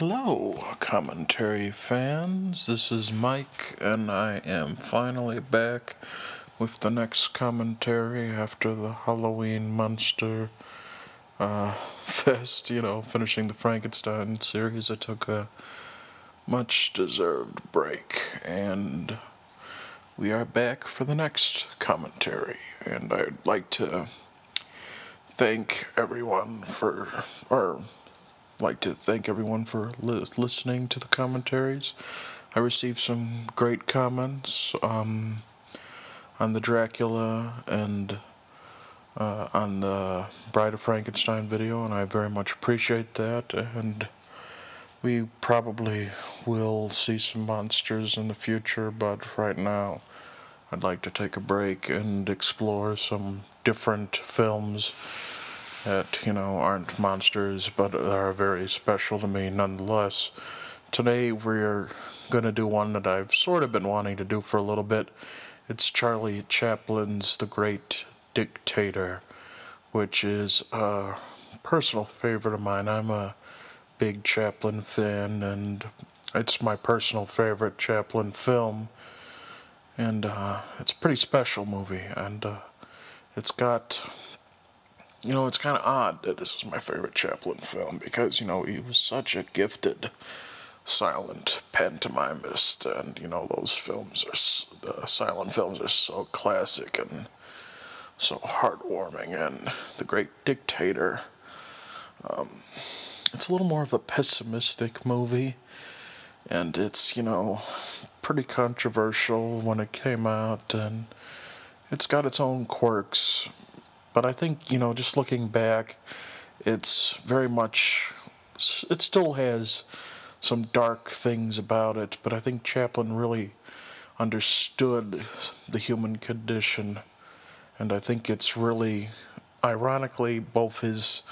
Hello, commentary fans. This is Mike, and I am finally back with the next commentary after the Halloween Monster Fest, finishing the Frankenstein series. I took a much-deserved break, and we are back for the next commentary. And I'd like to thank everyone for listening to the commentaries. I received some great comments on the Dracula and on the Bride of Frankenstein video, and I very much appreciate that. And we probably will see some monsters in the future, but right now I'd like to take a break and explore some different films that, aren't monsters, but are very special to me nonetheless. Today we're going to do one that I've sort of been wanting to do for a little bit. It's Charlie Chaplin's The Great Dictator, which is a personal favorite of mine. I'm a big Chaplin fan, and it's my personal favorite Chaplin film. And it's a pretty special movie, and it's got... it's kind of odd that this was my favorite Chaplin film because, he was such a gifted silent pantomimist, and, those films the silent films are so classic and so heartwarming. And The Great Dictator, it's a little more of a pessimistic movie, and it's, pretty controversial when it came out, and it's got its own quirks. But I think, just looking back, it's very much, it still has some dark things about it, but I think Chaplin really understood the human condition, and I think it's really, ironically, both his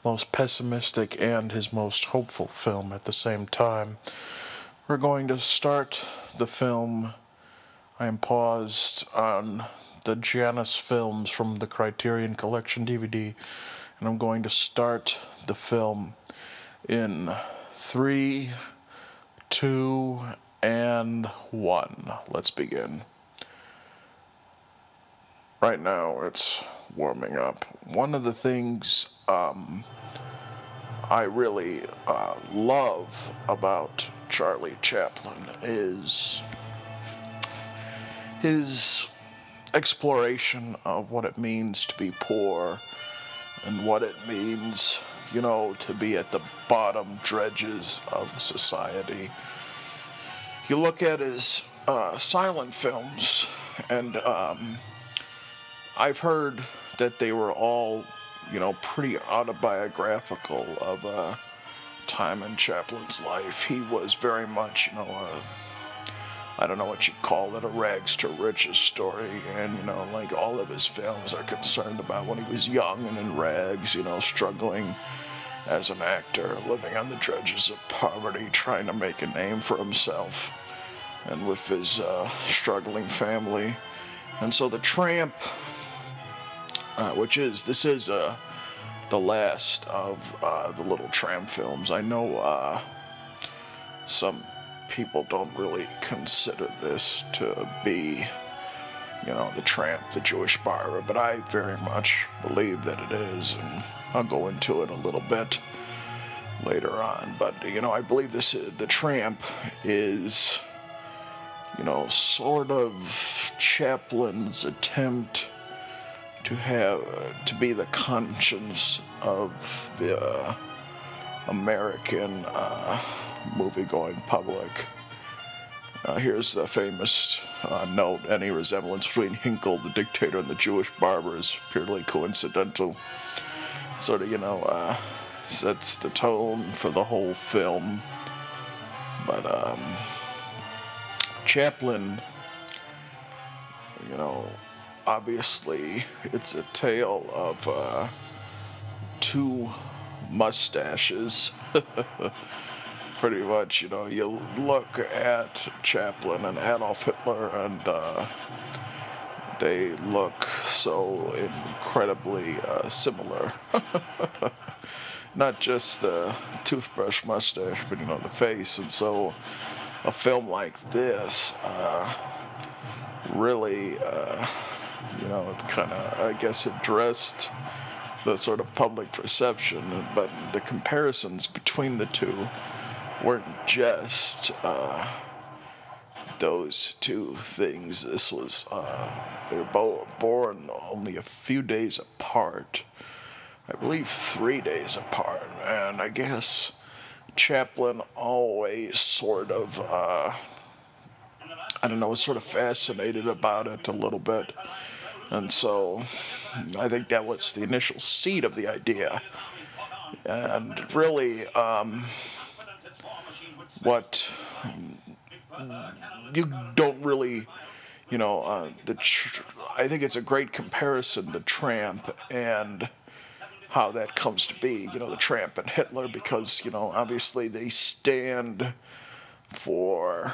most pessimistic and his most hopeful film at the same time. We're going to start the film. I am paused on the Janus films from the Criterion Collection DVD, and I'm going to start the film in 3, 2, and 1. Let's begin. Right now it's warming up. One of the things I really love about Charlie Chaplin is his exploration of what it means to be poor and what it means, to be at the bottom dredges of society. You look at his silent films, and I've heard that they were all, pretty autobiographical of a time in Chaplin's life. He was very much, I don't know what you'd call it, a rags to riches story, and, all of his films are concerned about when he was young and in rags, struggling as an actor, living on the dredges of poverty, trying to make a name for himself, and with his struggling family. And so the Tramp, this is the last of the little Tramp films. I know some people don't really consider this to be, the Tramp, the Jewish barber, but I very much believe that it is, and I'll go into it a little bit later on. But, I believe the Tramp is, sort of Chaplin's attempt to be the conscience of the American movie-going public. Here's the famous note: any resemblance between Hinkle, the Dictator, and the Jewish barber is purely coincidental. Sort of, sets the tone for the whole film. But, Chaplin, obviously, it's a tale of two mustaches. Pretty much, you look at Chaplin and Adolf Hitler, and they look so incredibly similar. not just the toothbrush mustache, but, you know, the face. And so a film like this really, you know, it kind of, I guess, addressed the sort of public perception, but the comparisons between the two weren't just those two things. This was, they were both born only a few days apart. I believe 3 days apart. And I guess Chaplin always sort of, I don't know, was sort of fascinated about it a little bit. And so I think that was the initial seed of the idea. And really, what you don't really, you know, I think it's a great comparison, the Tramp, and how that comes to be, you know, the Tramp and Hitler, because, you know, obviously they stand for,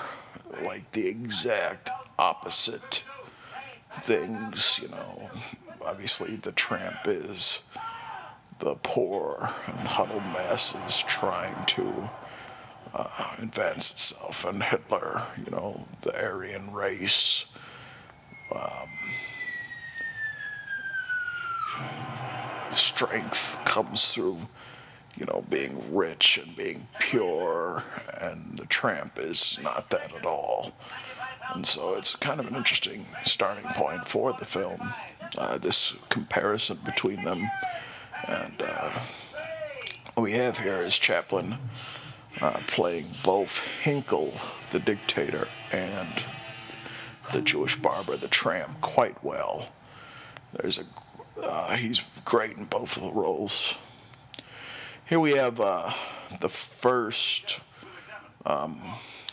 like, the exact opposite things, you know. Obviously the Tramp is the poor and huddled masses trying to advance itself, and Hitler, you know, the Aryan race. Strength comes through, you know, being rich and being pure, and the Tramp is not that at all. And so it's kind of an interesting starting point for the film, this comparison between them. And what we have here is Chaplin playing both Hinkle, the dictator, and the Jewish barber, the Tramp, quite well. He's great in both of the roles. Here we have the first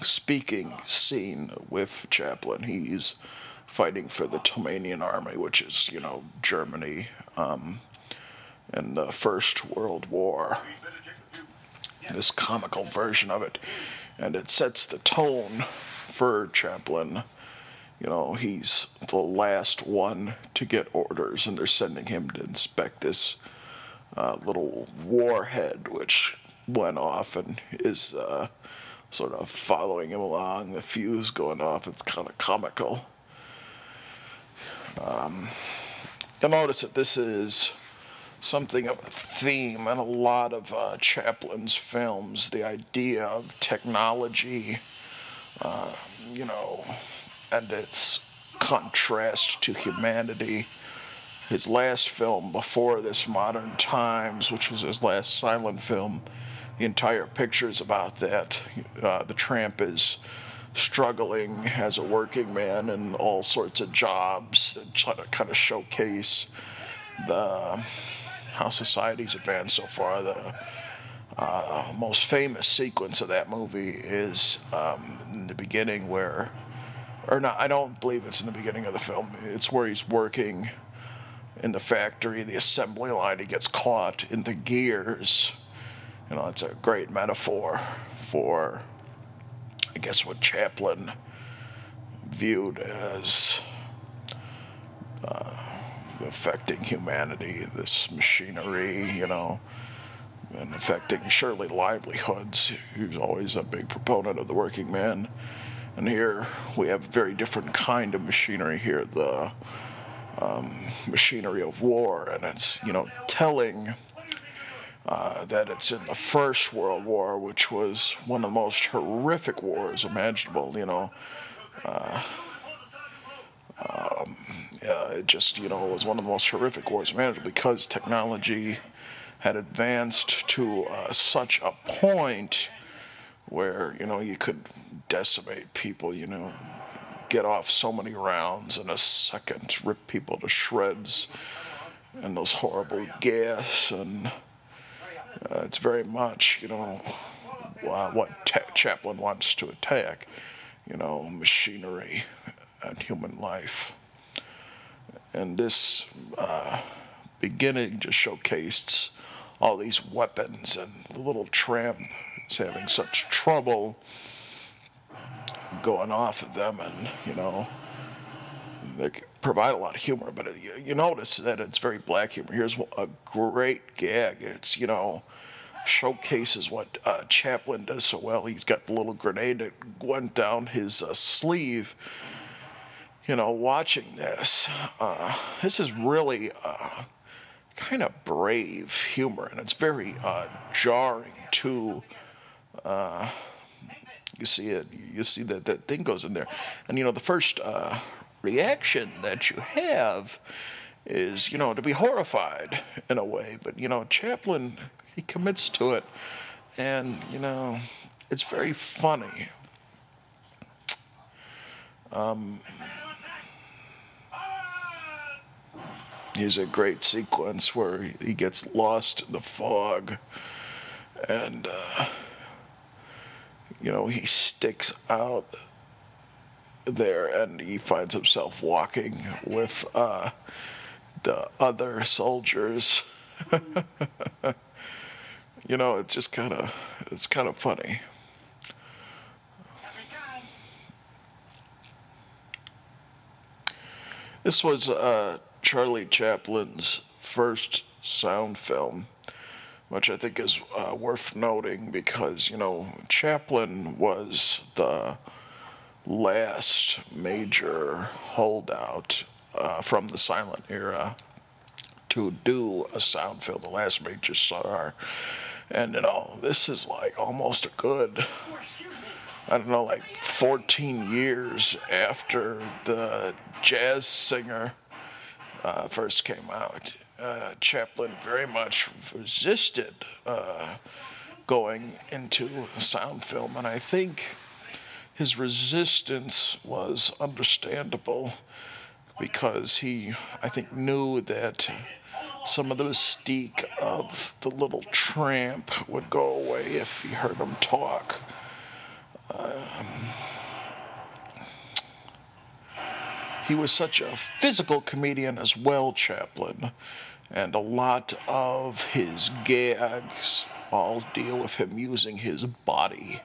speaking scene with Chaplin. He's fighting for the Tomanian army, which is, you know, Germany in the First World War. This comical version of it. And it sets the tone for Chaplin. You know, he's the last one to get orders, and they're sending him to inspect this little warhead, which went off and is sort of following him along, the fuse going off. It's kind of comical. You'll notice that this is something of a theme in a lot of Chaplin's films, the idea of technology, you know, and its contrast to humanity. His last film before this, Modern Times, which was his last silent film, the entire picture is about that. The Tramp is struggling as a working man in all sorts of jobs that try to kind of showcase how society's advanced so far. The most famous sequence of that movie is in the beginning where, or not, I don't believe it's in the beginning of the film. It's where he's working in the factory, the assembly line. He gets caught in the gears. You know, it's a great metaphor for, I guess, what Chaplin viewed as affecting humanity, this machinery, you know, and affecting surely livelihoods. He was always a big proponent of the working man. And here we have a very different kind of machinery here, the machinery of war, and it's, you know, telling that it's in the First World War, which was one of the most horrific wars imaginable, you know. It just, you know, was one of the most horrific wars imaginable because technology had advanced to such a point where, you know, you could decimate people, you know, get off so many rounds in a second, rip people to shreds, and those horrible gas, and it's very much, you know, what Chaplin wants to attack, you know, machinery and human life. And this beginning just showcased all these weapons, and the little Tramp is having such trouble going off of them, and, you know, they provide a lot of humor, but you notice that it's very black humor. Here's a great gag. It's, you know, showcases what Chaplin does so well. He's got the little grenade that went down his sleeve. You know, watching this, this is really kind of brave humor, and it's very jarring too. You see it. You see that thing goes in there, and you know the first reaction that you have is, you know, to be horrified in a way. But you know, Chaplin, he commits to it, and you know, it's very funny. Here's a great sequence where he gets lost in the fog, and you know, he sticks out there, and he finds himself walking with the other soldiers. You know, it's just kind of funny. This was Charlie Chaplin's first sound film, which I think is worth noting because, you know, Chaplin was the last major holdout from the silent era to do a sound film, the last major star. And, you know, this is like almost a good, I don't know, like 14 years after the jazz singer first came out. Chaplin very much resisted going into sound film, and I think his resistance was understandable because he, I think, knew that some of the mystique of the little tramp would go away if he heard him talk. He was such a physical comedian as well, Chaplin, and a lot of his gags all deal with him using his body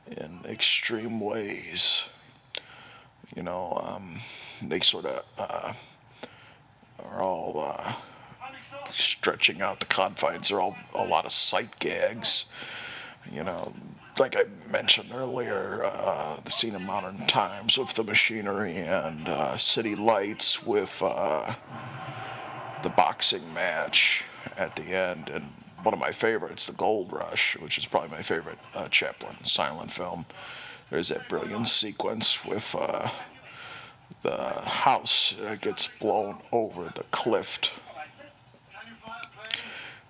in extreme ways. You know, they sort of are all stretching out the confines. They're all a lot of sight gags. You know, like I mentioned earlier, the scene in Modern Times with the machinery and City Lights with the boxing match at the end, and one of my favorites, The Gold Rush, which is probably my favorite Chaplin silent film. There's that brilliant sequence with the house gets blown over the cliff.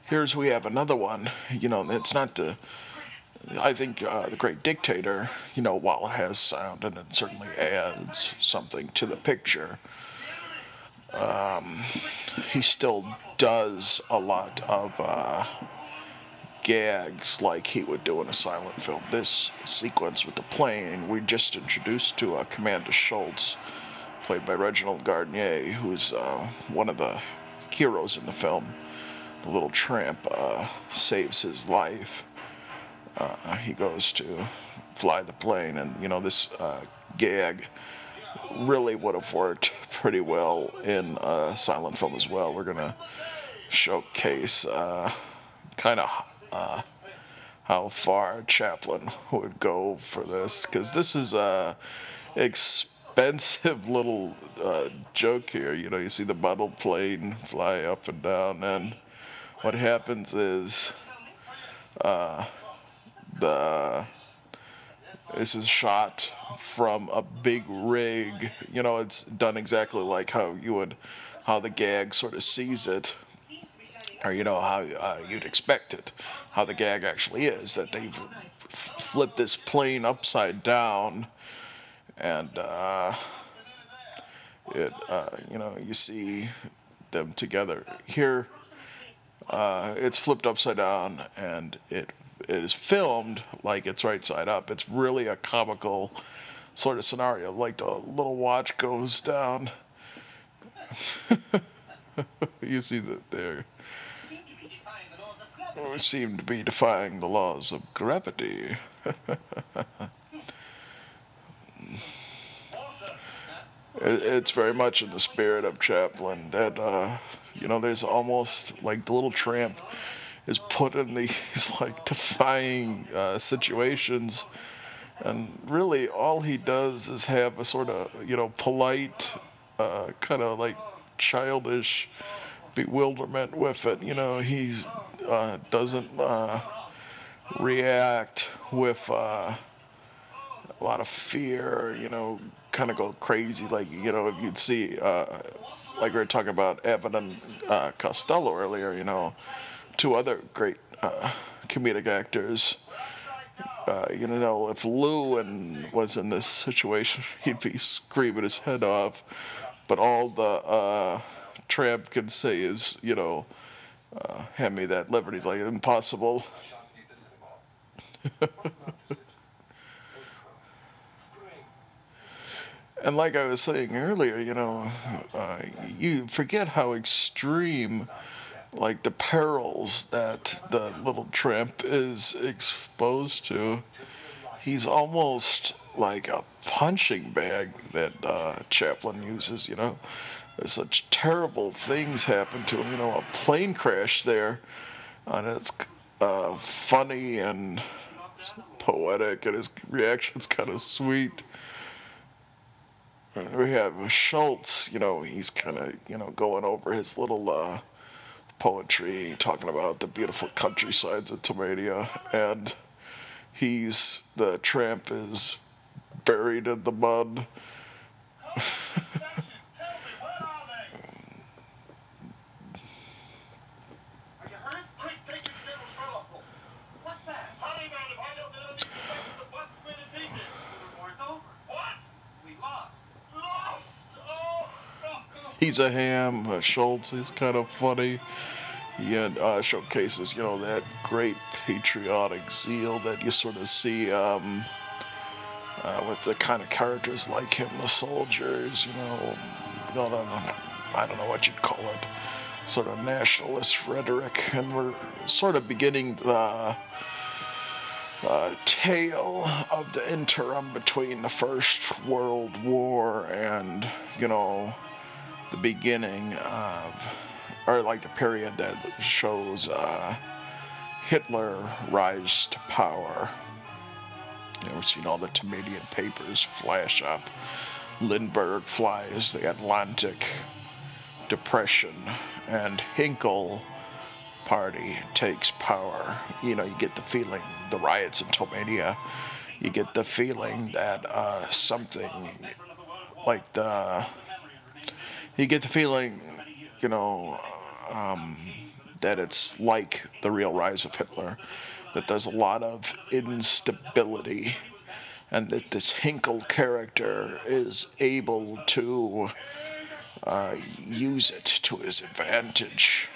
Here's we have another one. You know, it's not the. I think The Great Dictator, you know, while it has sound and it certainly adds something to the picture, he still does a lot of gags like he would do in a silent film. This sequence with the plane, we just introduced to Commander Schultz, played by Reginald Gardenier, who's one of the heroes in the film. The little tramp saves his life. He goes to fly the plane, and you know, this gag really would have worked pretty well in silent film as well. We're gonna showcase kind of how far Chaplin would go for this, because this is a expensive little joke here. You know, you see the model plane fly up and down, and what happens is this is shot from a big rig. You know, it's done exactly like how the gag sort of sees it, or you know how you'd expect it. How the gag actually is that they've flipped this plane upside down, and you know, you see them together here. It's flipped upside down, and it is filmed like it's right side up. It's really a comical sort of scenario, like the little watch goes down. You see that there. We seem to be defying the laws of gravity. It's very much in the spirit of Chaplin that, you know, there's almost like the little tramp is put in these like defying situations, and really all he does is have a sort of, you know, polite, kind of like childish bewilderment with it. You know, he's doesn't react with a lot of fear, you know, kind of go crazy. Like, you know, if you'd see, like we were talking about Abbott and Costello earlier, you know, two other great comedic actors. You know, if Lewin was in this situation, he'd be screaming his head off. But all the Tramp can say is, you know, hand me that liver. He's like, impossible. And like I was saying earlier, you know, you forget how extreme, like, the perils that the little Tramp is exposed to. He's almost like a punching bag that Chaplin uses, you know. There's such terrible things happen to him, you know, a plane crash there, and it's funny and poetic, and his reaction's kind of sweet. We have Schultz, you know, he's kind of, you know, going over his little poetry, talking about the beautiful countrysides of Tomania, and the Tramp is buried in the mud. He's a ham. Schultz is kind of funny. He showcases, you know, that great patriotic zeal that you sort of see with the kind of characters like him, the soldiers, you know, I don't know what you'd call it, sort of nationalist rhetoric. And we're sort of beginning the tale of the interim between the First World War and, you know, the beginning of, or like the period that shows Hitler rise to power. You know, we've seen all the Tomadian papers flash up. Lindbergh flies the Atlantic, Depression, and Hinkle party takes power. You know, you get the feeling, the riots in Tomania, you get the feeling that something like you get the feeling, you know, that it's like the real rise of Hitler, that there's a lot of instability, and that this Hinkle character is able to use it to his advantage.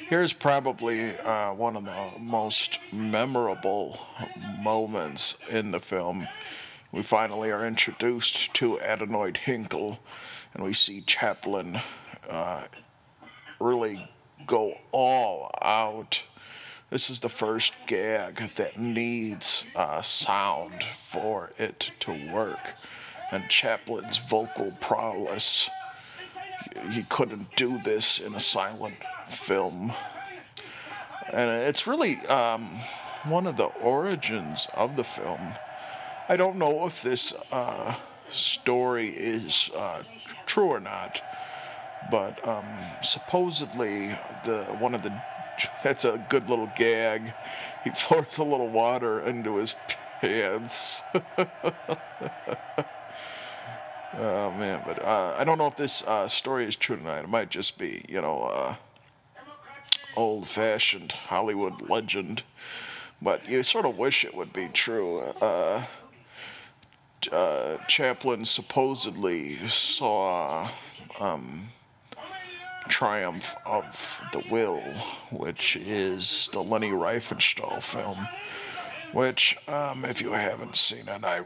Here's probably one of the most memorable moments in the film. We finally are introduced to Adenoid Hinkle, and we see Chaplin really go all out. This is the first gag that needs sound for it to work. And Chaplin's vocal prowess, he couldn't do this in a silent film. And it's really one of the origins of the film. I don't know if this story is true or not, but supposedly that's a good little gag. He pours a little water into his pants. Oh man, but I don't know if this story is true tonight. It might just be, you know, old-fashioned Hollywood legend, but you sort of wish it would be true. Chaplin supposedly saw Triumph of the Will, which is the Leni Riefenstahl film, which, if you haven't seen it, I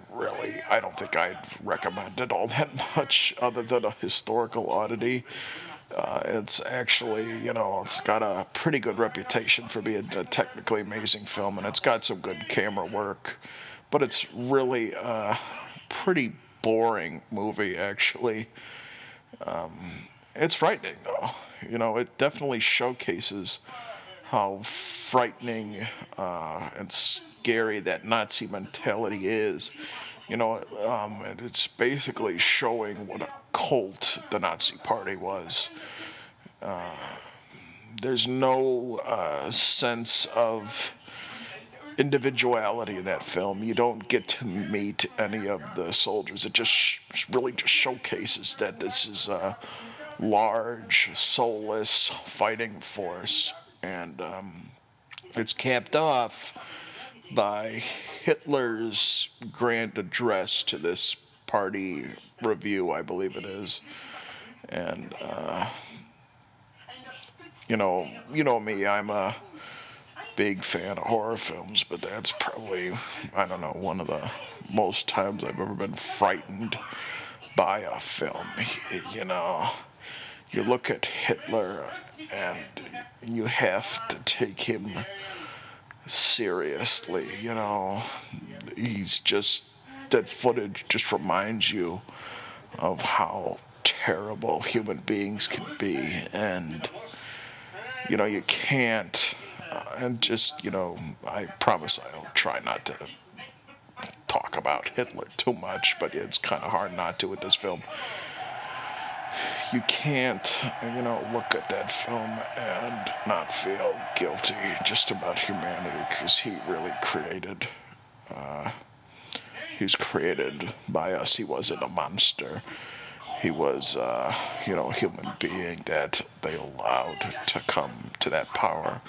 don't think I'd recommend it all that much, other than a historical oddity. It's actually, you know, it's got a pretty good reputation for being a technically amazing film, and it's got some good camera work, but it's really a pretty boring movie, actually. It's frightening, though. You know, it definitely showcases how frightening and scary that Nazi mentality is. You know, and it's basically showing what a cult the Nazi Party was. There's no sense of individuality in that film. You don't get to meet any of the soldiers. It just really just showcases that this is a large, soulless fighting force, and it's capped off by Hitler's grand address to this party review, I believe it is. And you know me, I'm a big fan of horror films, but that's probably, I don't know, one of the most times I've ever been frightened by a film. You know, you look at Hitler and you have to take him seriously. You know, he's just, that footage just reminds you of how terrible human beings can be, and you know, you can't, and just, you know, I promise I'll try not to talk about Hitler too much, but it's kind of hard not to with this film. You can't, you know, look at that film and not feel guilty just about humanity, because he really created, he was created by us. He wasn't a monster. He was, you know, a human being that they allowed to come to that power.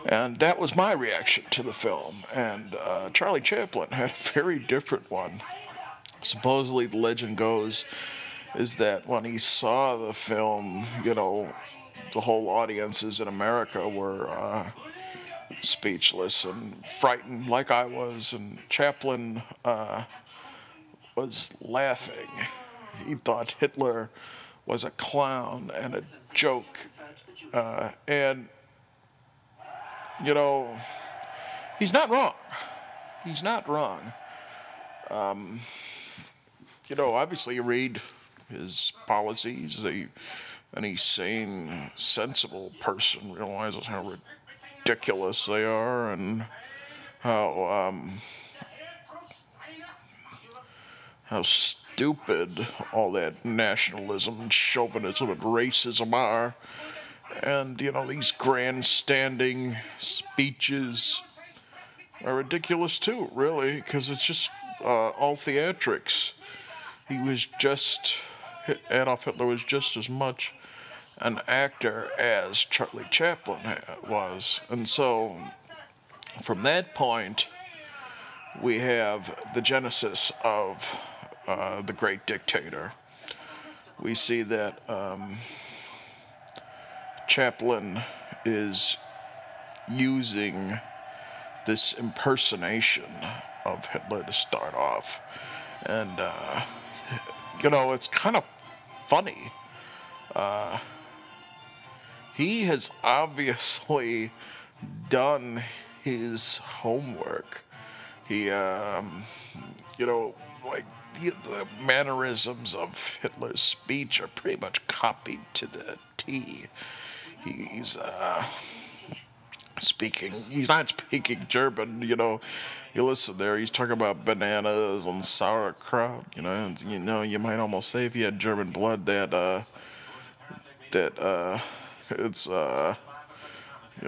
And that was my reaction to the film. And Charlie Chaplin had a very different one. Supposedly, the legend goes is that when he saw the film, you know, the whole audiences in America were speechless and frightened like I was, and Chaplin was laughing. He thought Hitler was a clown and a joke, and you know, he's not wrong. He's not wrong. You know, obviously you read his policies, any sane, sensible person realizes how ridiculous they are, and how stupid all that nationalism and chauvinism and racism are. And, you know, these grandstanding speeches are ridiculous too, really, because it's just all theatrics. He was just, Adolf Hitler was just as much an actor as Charlie Chaplin was. And so, from that point, we have the genesis of the great dictator. We see that Chaplin is using this impersonation of Hitler to start off. And, you know, it's kind of funny. He has obviously done his homework. He, you know, like, the mannerisms of Hitler's speech are pretty much copied to the T. He's not speaking German, you know. You listen there, he's talking about bananas and sauerkraut, you know, and, you know, you might almost say if you had German blood that it's, you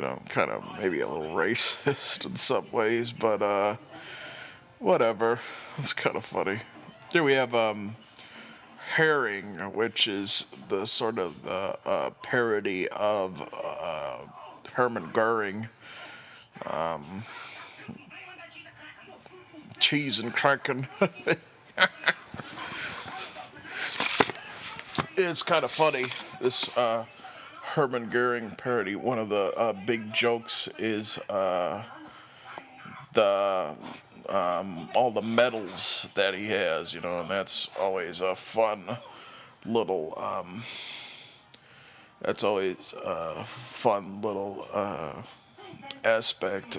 know, kind of maybe a little racist in some ways, but, whatever. It's kind of funny. Here we have, Herring, which is the sort of parody of Hermann Goering. Cheese and Kraken. It's kind of funny, this Hermann Goering parody. One of the big jokes is all the medals that he has, you know, and that's always a fun little aspect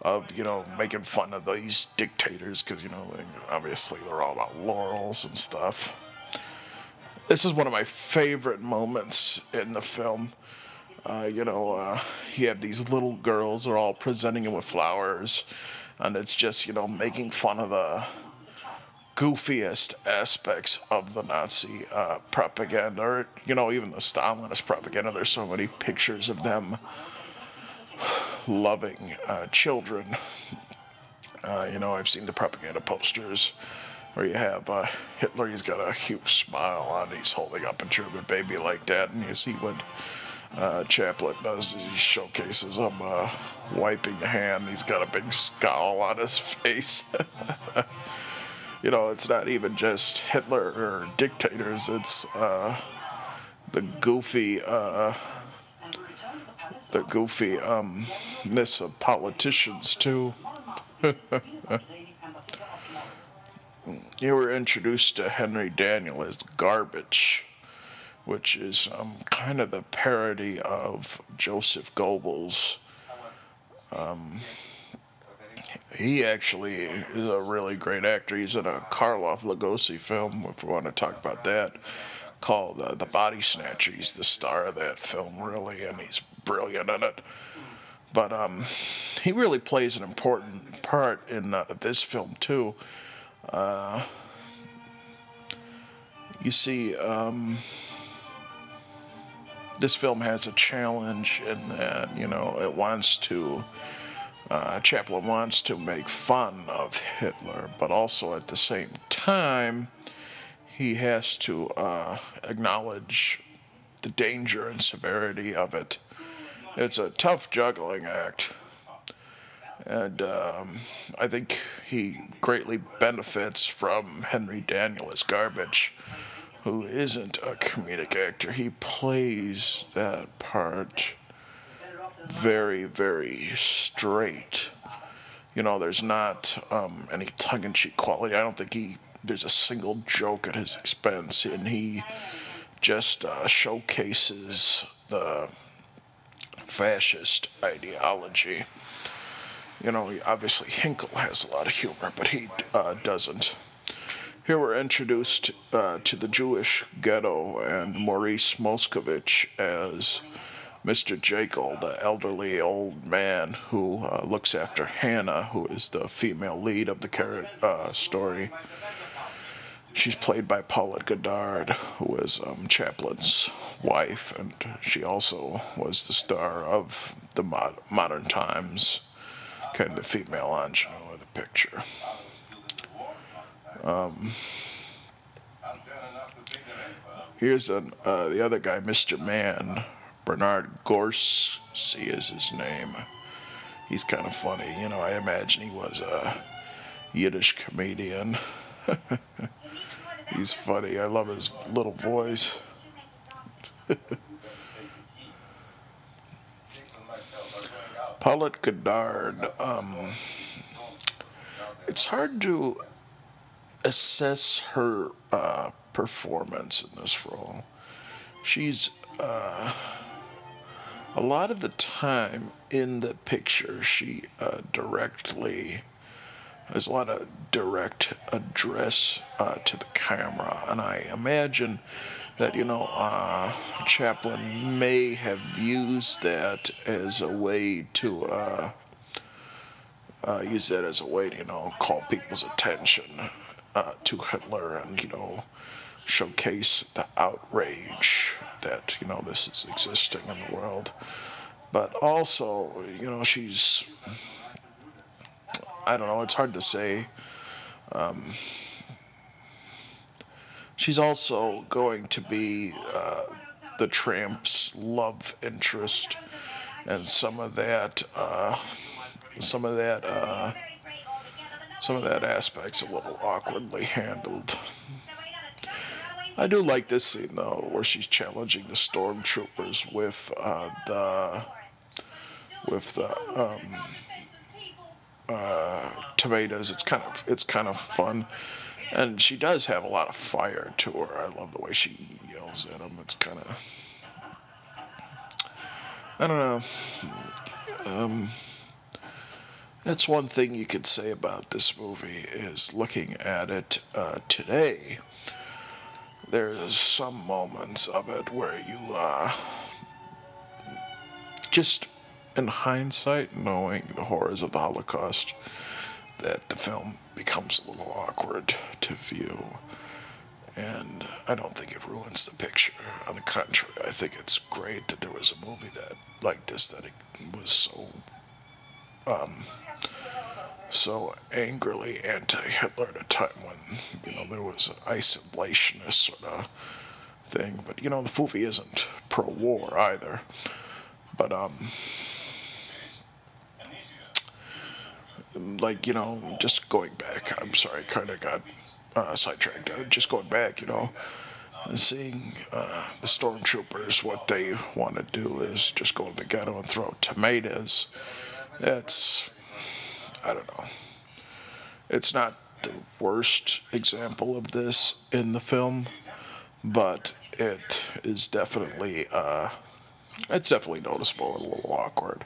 of, you know, making fun of these dictators, because, you know, obviously they're all about laurels and stuff. This is one of my favorite moments in the film. You have these little girls are all presenting him with flowers, and it's just, making fun of the goofiest aspects of the Nazi propaganda, or, even the Stalinist propaganda. There's so many pictures of them loving children. I've seen the propaganda posters where you have Hitler, he's got a huge smile on, he's holding up a German baby like that, and you see what Chaplin does, he showcases him wiping the hand, he's got a big scowl on his face. It's not even just Hitler or dictators, it's the goofy-ness of politicians too. You were introduced to Henry Daniel as Garbage, which is kind of the parody of Joseph Goebbels. He actually is a really great actor. He's in a Karloff Lugosi film, if we want to talk about that, called The Body Snatcher. He's the star of that film, really, and he's brilliant in it. But he really plays an important part in this film, too. You see, this film has a challenge in that, it wants to, Chaplin wants to make fun of Hitler, but also at the same time, he has to acknowledge the danger and severity of it. It's a tough juggling act. And I think he greatly benefits from Henry Daniel as Garbage, who isn't a comedic actor. He plays that part very, very straight. There's not any tongue-in-cheek quality. I don't think there's a single joke at his expense, and he just showcases the fascist ideology. Obviously Hinkle has a lot of humor, but he doesn't. Here we're introduced to the Jewish ghetto and Maurice Moscovich as Mr. Jekyll, the elderly old man who looks after Hannah, who is the female lead of the story. She's played by Paulette Goddard, who is Chaplin's wife, and she also was the star of the Modern Times, kind of the female ingenue of the picture. Here's the other guy, Mr. Man. Bernard Gorski is his name. He's kind of funny. I imagine he was a Yiddish comedian. He's funny. I love his little voice. Paulette Goddard. It's hard to assess her performance in this role. She's a lot of the time in the picture, she there's a lot of direct address to the camera, and I imagine that, Chaplin may have used that as a way to call people's attention to Hitler and, showcase the outrage that, this is existing in the world. But also, she's, I don't know, it's hard to say. She's also going to be the Tramp's love interest, and some of that aspect's a little awkwardly handled. I do like this scene though, where she's challenging the stormtroopers with tomatoes. It's kind of fun, and she does have a lot of fire to her. I love the way she yells at them. It's kind of, I don't know. That's one thing you could say about this movie is looking at it today. there's some moments of it where you, just in hindsight, knowing the horrors of the Holocaust, that the film becomes a little awkward to view. And I don't think it ruins the picture. On the contrary, I think it's great that there was a movie that like this, that it was so angrily anti-Hitler at a time when, there was an isolationist sort of thing. But, the movie isn't pro-war either. But, just going back, I'm sorry, kind of got sidetracked. Just going back, and seeing the stormtroopers, what they want to do is just go in the ghetto and throw tomatoes. It's, I don't know. It's not the worst example of this in the film, but it is definitely, it's definitely noticeable and a little awkward,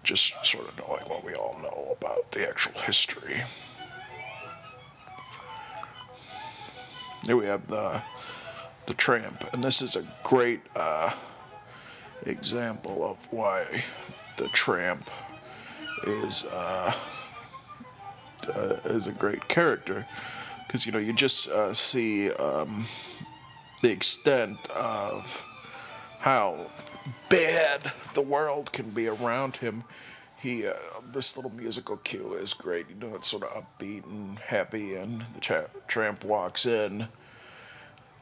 just sort of knowing what we all know about the actual history. Here we have the Tramp, and this is a great example of why the Tramp is a great character, because you just see the extent of how bad the world can be around him. This little musical cue is great. It's sort of upbeat and happy, and the Tramp walks in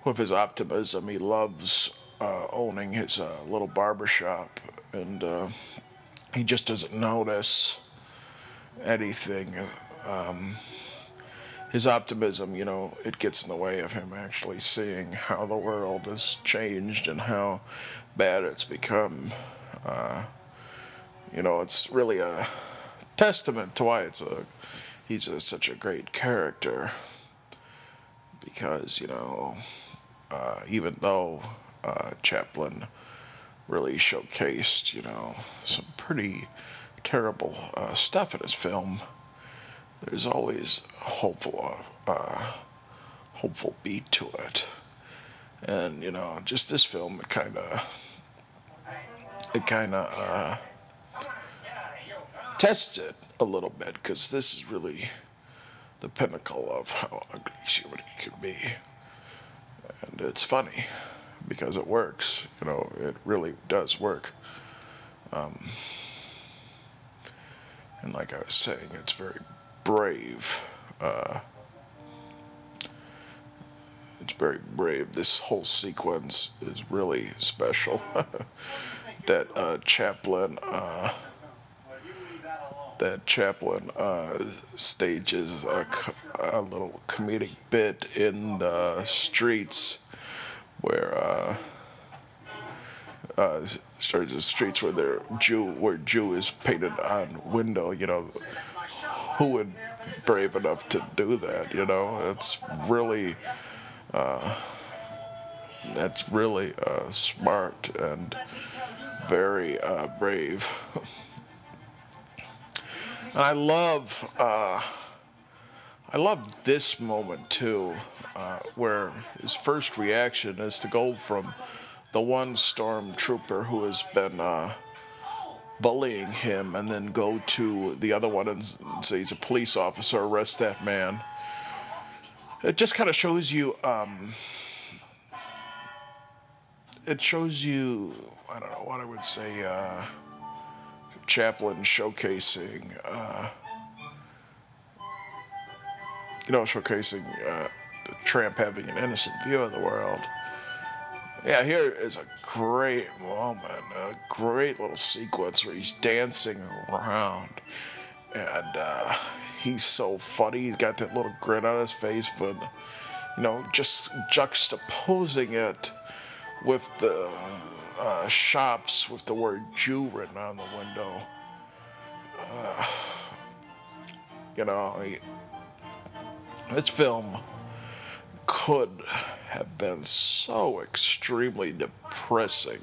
with his optimism. He loves owning his little barbershop, and he just doesn't notice anything. His optimism, it gets in the way of him actually seeing how the world has changed and how bad it's become. It's really a testament to why he's such a great character. Because, even though Chaplin really showcased, some pretty terrible stuff in his film, there's always a hopeful beat to it. And, just this film, it kind of tests it a little bit, because this is really the pinnacle of how ugly humanity can be. And it's funny, because it works. It really does work. And like I was saying, it's very brave. It's very brave. This whole sequence is really special. That Chaplin stages a little comedic bit in the streets where starts the streets where Jew is painted on window. Who would brave enough to do that? It's really that's really smart and very brave. And I love this moment too, where his first reaction is to go from the one stormtrooper who has been bullying him, and then go to the other one and say he's a police officer, arrest that man. It just kind of shows you, it shows you, I don't know what I would say, Chaplin showcasing, the Tramp having an innocent view of the world. Yeah, here is a great moment, a great little sequence where he's dancing around, and he's so funny. He's got that little grin on his face, but just juxtaposing it with the shops with the word Jew written on the window. This film could have been so extremely depressing,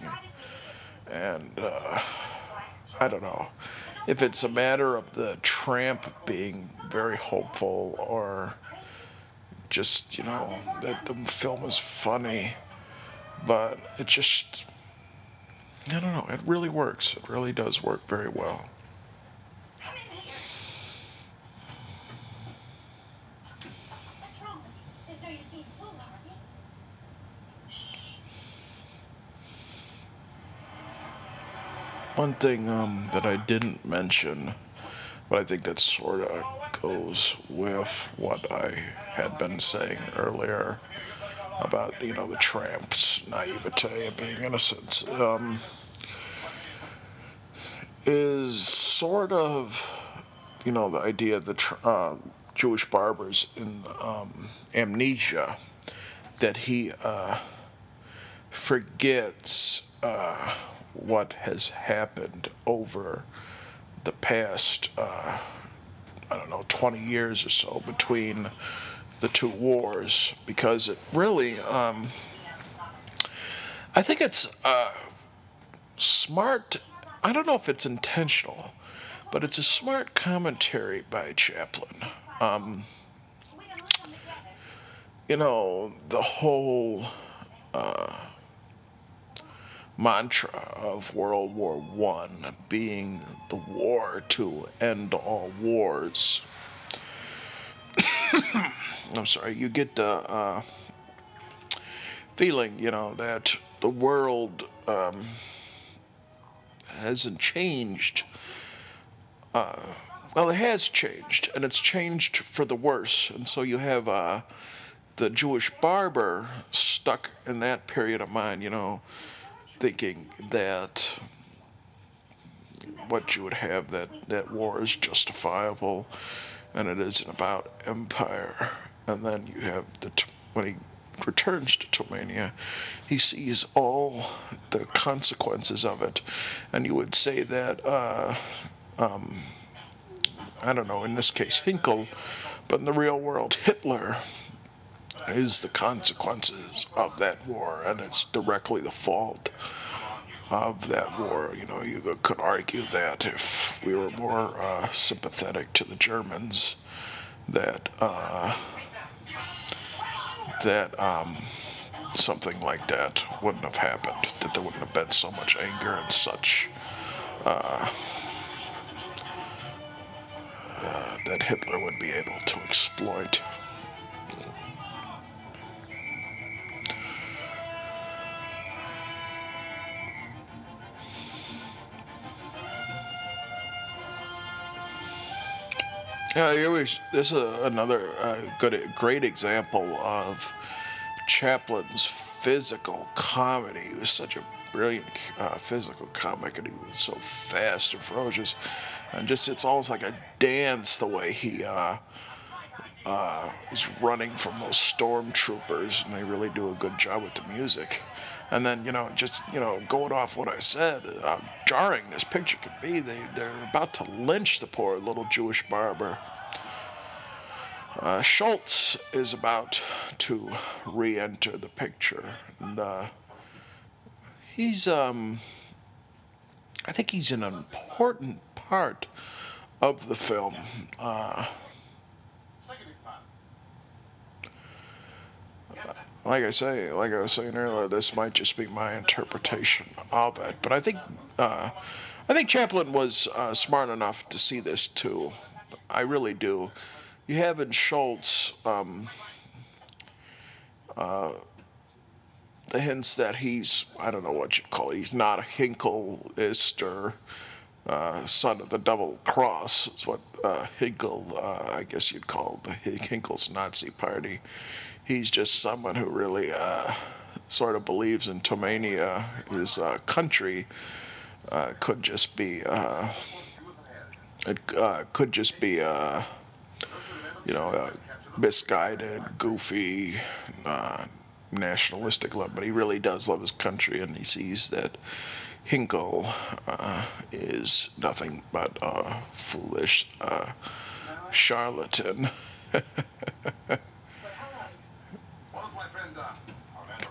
and I don't know if it's a matter of the Tramp being very hopeful, or just, that the film is funny, but it just, I don't know, it really works. It really does work very well. One thing that I didn't mention, but I think that sort of goes with what I had been saying earlier about, the Tramp's naivete and being innocent, is sort of, the idea of the Jewish barbers in Amnesia, that he forgets what has happened over the past, 20 years or so between the two wars, because it really, I think it's smart. I don't know if it's intentional, but it's a smart commentary by Chaplin. The whole mantra of World War I being the war to end all wars. I'm sorry, you get the feeling, that the world hasn't changed. Well, it has changed, and it's changed for the worse. And so you have the Jewish barber stuck in that period of mind, thinking that what you would have, that war is justifiable and it isn't about empire. And then you have when he returns to Tomania, he sees all the consequences of it. And you would say that, I don't know, in this case Hinkle, but in the real world Hitler is the consequences of that war, and it's directly the fault of that war. You could argue that if we were more sympathetic to the Germans, that something like that wouldn't have happened, that there wouldn't have been so much anger and such that Hitler would be able to exploit. Yeah, this is another great example of Chaplin's physical comedy. He was such a brilliant physical comic, and he was so fast and ferocious, and it's almost like a dance the way he is running from those stormtroopers, and they really do a good job with the music. And then, going off what I said, jarring this picture could be, they're about to lynch the poor little Jewish barber. Schultz is about to re-enter the picture, and he's, I think he's an important part of the film. Like I was saying earlier, this might just be my interpretation of it, but I think Chaplin was smart enough to see this too. I really do. You have in Schultz the hints that he's, I don't know what you'd call it, he's not a Hinkleist or son of the double cross, is what Hinkle, I guess you'd call the Hinkle's Nazi party. He's just someone who really sort of believes in Tomania. His country could just be, misguided, goofy, nationalistic love, but he really does love his country, and he sees that Hinkle is nothing but a foolish charlatan.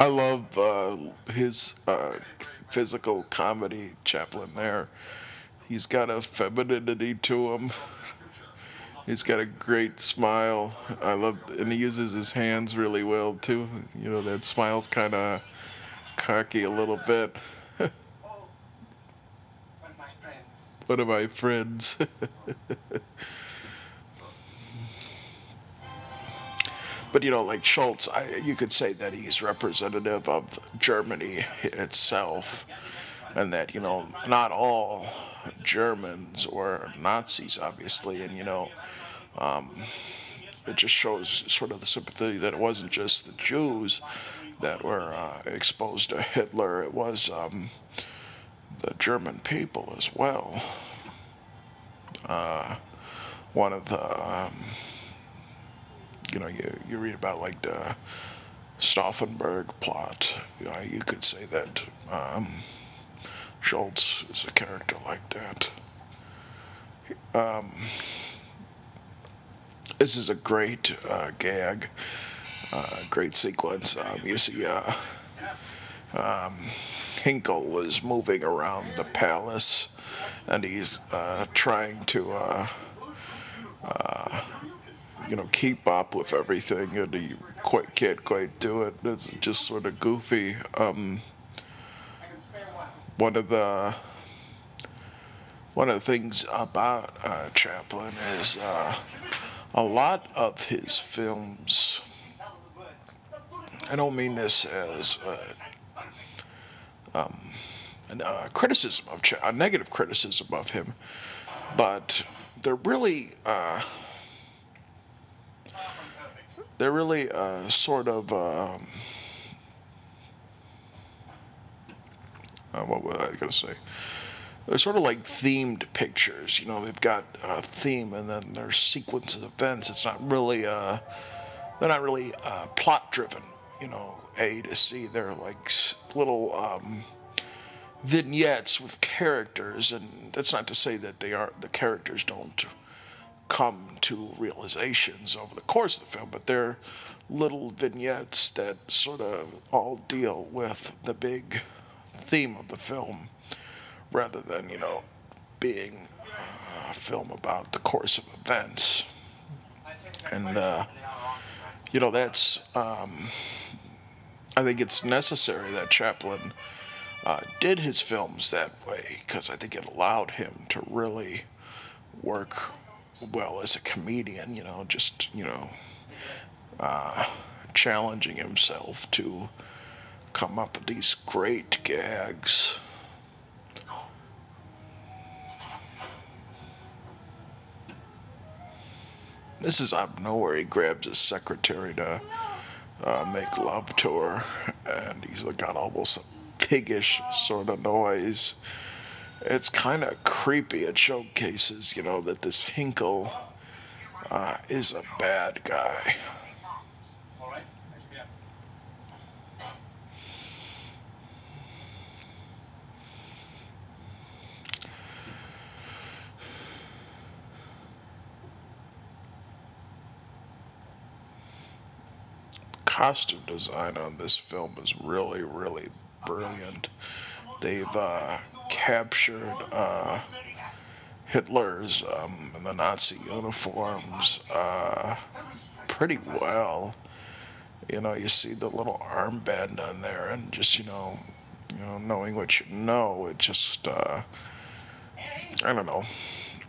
I love his physical comedy, Chaplin there. He's got a femininity to him. He's got a great smile. I love, and he uses his hands really well too. You know, that smile's kind of cocky a little bit. One of my friends. But you know, like Schultz, you could say that he's representative of Germany itself, and that, you know, not all Germans were Nazis, obviously, and, you know, it just shows sort of the sympathy that it wasn't just the Jews that were exposed to Hitler, it was the German people as well. One of the, you know, you read about like the Stauffenberg plot. You know, you could say that Schultz is a character like that. This is a great gag, great sequence. You see, Hinkle was moving around the palace, and he's trying to, you know, keep up with everything, and he can't quite do it. It's just sort of goofy. One of the things about Chaplin is a lot of his films. I don't mean this as a criticism of a negative criticism of him, but they're really sort of what was I gonna say? They're sort of like themed pictures. You know, they've got a theme, and then there's sequence of events. It's not really they're not really plot driven. You know, A to C. They're like little vignettes with characters, and that's not to say that the characters don't come to realizations over the course of the film, but they're little vignettes that sort of all deal with the big theme of the film, rather than, you know, being a film about the course of events. And you know, that's I think it's necessary that Chaplin did his films that way, because I think it allowed him to really work well as a comedian, you know, just, you know, challenging himself to come up with these great gags. This is out of nowhere. He grabs his secretary to make love to her, and he's got almost a piggish sort of noise. It's kind of creepy. It showcases, you know, that this Hinkle is a bad guy. Costume design on this film is really, really brilliant. They've captured Hitler's and the Nazi uniforms pretty well. You know, you see the little armband on there, and just, you know, knowing what you know, it just I don't know.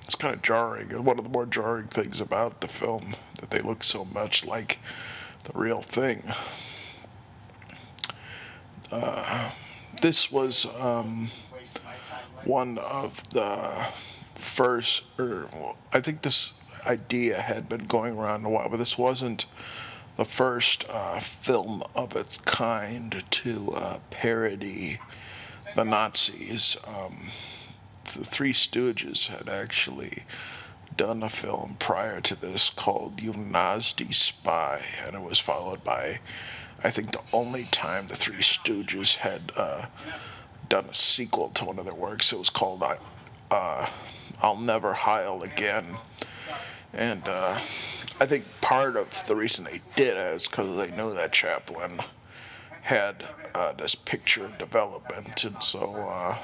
It's kind of jarring. One of the more jarring things about the film, that they look so much like the real thing. This was one of the first, I think this idea had been going around a while, but this wasn't the first film of its kind to parody the Nazis. The Three Stooges had actually done a film prior to this called You Nasty Spy, and it was followed by, I think, the only time the Three Stooges had done a sequel to one of their works. It was called I'll Never Heil Again. And I think part of the reason they did it is because they knew that Chaplin had this picture in development, and so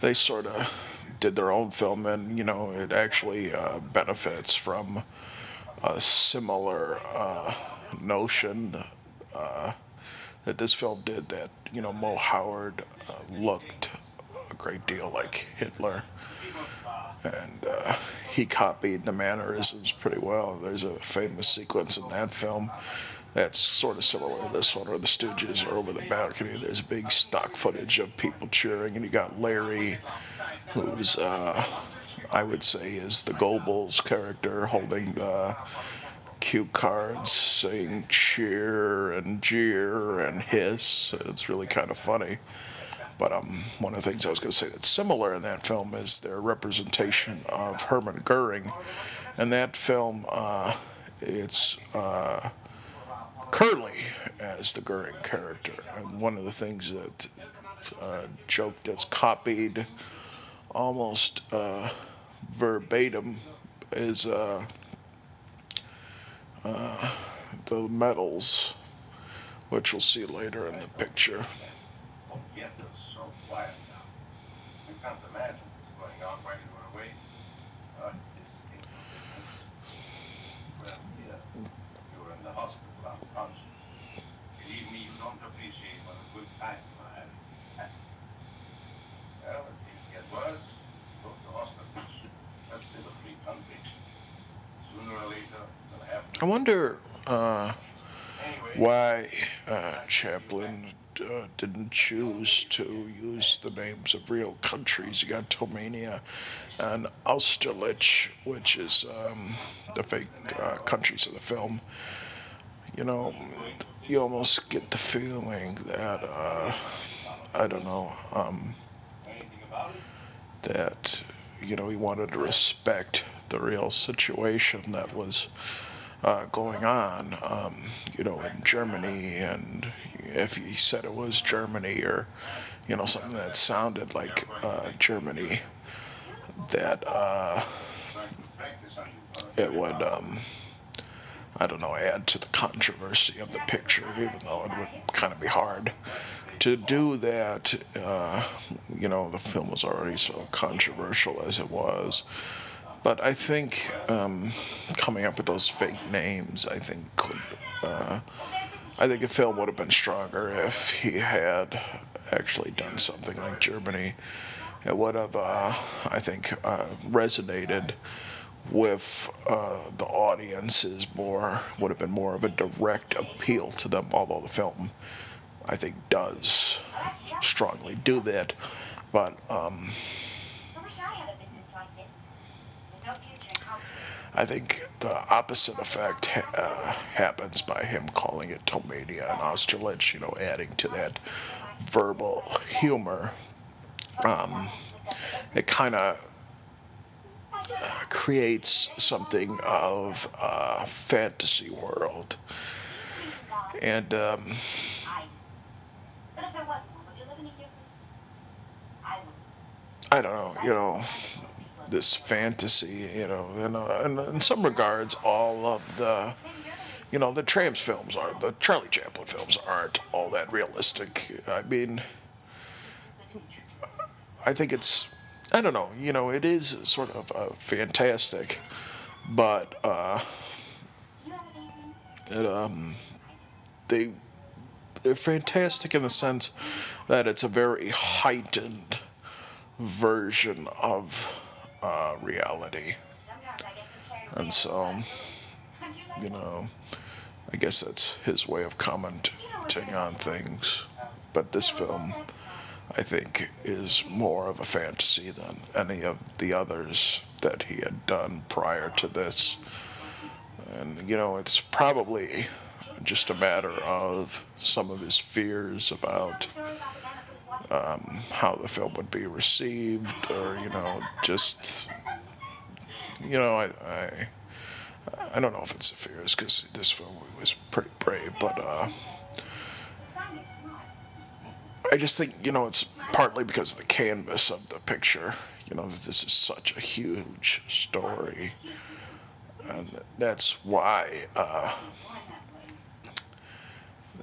they sort of did their own film, and it actually benefits from a similar notion that this film did. That Mo Howard looked a great deal like Hitler, and he copied the mannerisms pretty well. There's a famous sequence in that film that's sort of similar to this one, where the Stooges are over the balcony. There's big stock footage of people cheering, and you got Larry, who's, I would say, is the Goebbels character, holding the cue cards, saying cheer and jeer and hiss. It's really kind of funny. But one of the things I was going to say that's similar in that film is their representation of Hermann Goering. In that film, it's Curly as the Goering character. And one of the things that joke that's copied almost verbatim is the medals, which we'll see later in the picture. I wonder why Chaplin didn't choose to use the names of real countries. You got Tomania and Austerlitz, which is the fake countries of the film. You almost get the feeling that, I don't know, that, he wanted to respect the real situation that was going on, in Germany, and if he said it was Germany or, something that sounded like Germany, that it would, I don't know, add to the controversy of the picture, even though it would kind of be hard to do that. The film was already so controversial as it was. But I think coming up with those fake names, I think the film would have been stronger if he had actually done something like Germany. It would have, I think, resonated with the audiences more. Would have been more of a direct appeal to them. Although the film, I think, does strongly do that, but. I think the opposite effect happens by him calling it Tomania and Austerlitz, adding to that verbal humor. It kind of creates something of a fantasy world. And I don't know, this fantasy, and in some regards, all of the, the Tramp's films the Charlie Chaplin films aren't all that realistic. I mean, I think it's, I don't know, it is sort of fantastic, but they're fantastic in the sense that it's a very heightened version of reality. And so, I guess that's his way of commenting on things. But this film, I think, is more of a fantasy than any of the others that he had done prior to this. And, it's probably just a matter of some of his fears about how the film would be received, or just I don't know if it's a fears, because this film was pretty brave, but I just think it's partly because of the canvas of the picture, that this is such a huge story, and that's why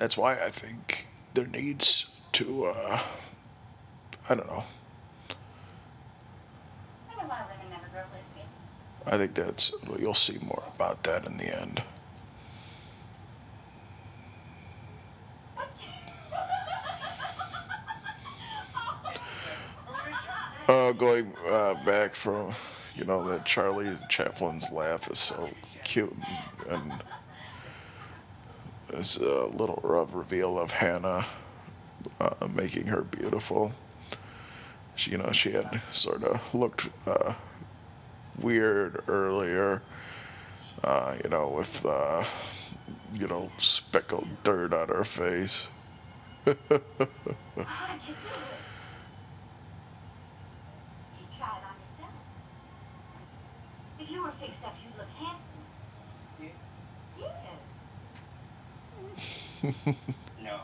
I think there needs to I don't know, I think you'll see more about that in the end. Going back from, that Charlie Chaplin's laugh is so cute, and it's a little reveal of Hannah making her beautiful. She had sort of looked weird earlier, with, speckled dirt on her face. If you were fixed up, you'd look handsome. Yeah. No.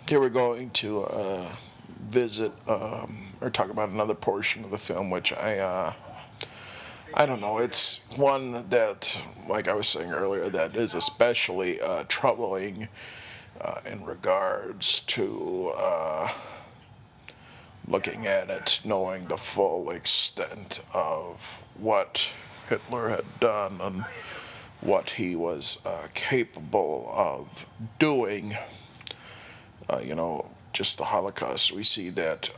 Here we're going to visit or talk about another portion of the film, which I don't know. It's one that, like I was saying earlier, that is especially troubling in regards to looking at it, knowing the full extent of what Hitler had done and what he was capable of doing. Just the Holocaust. We see that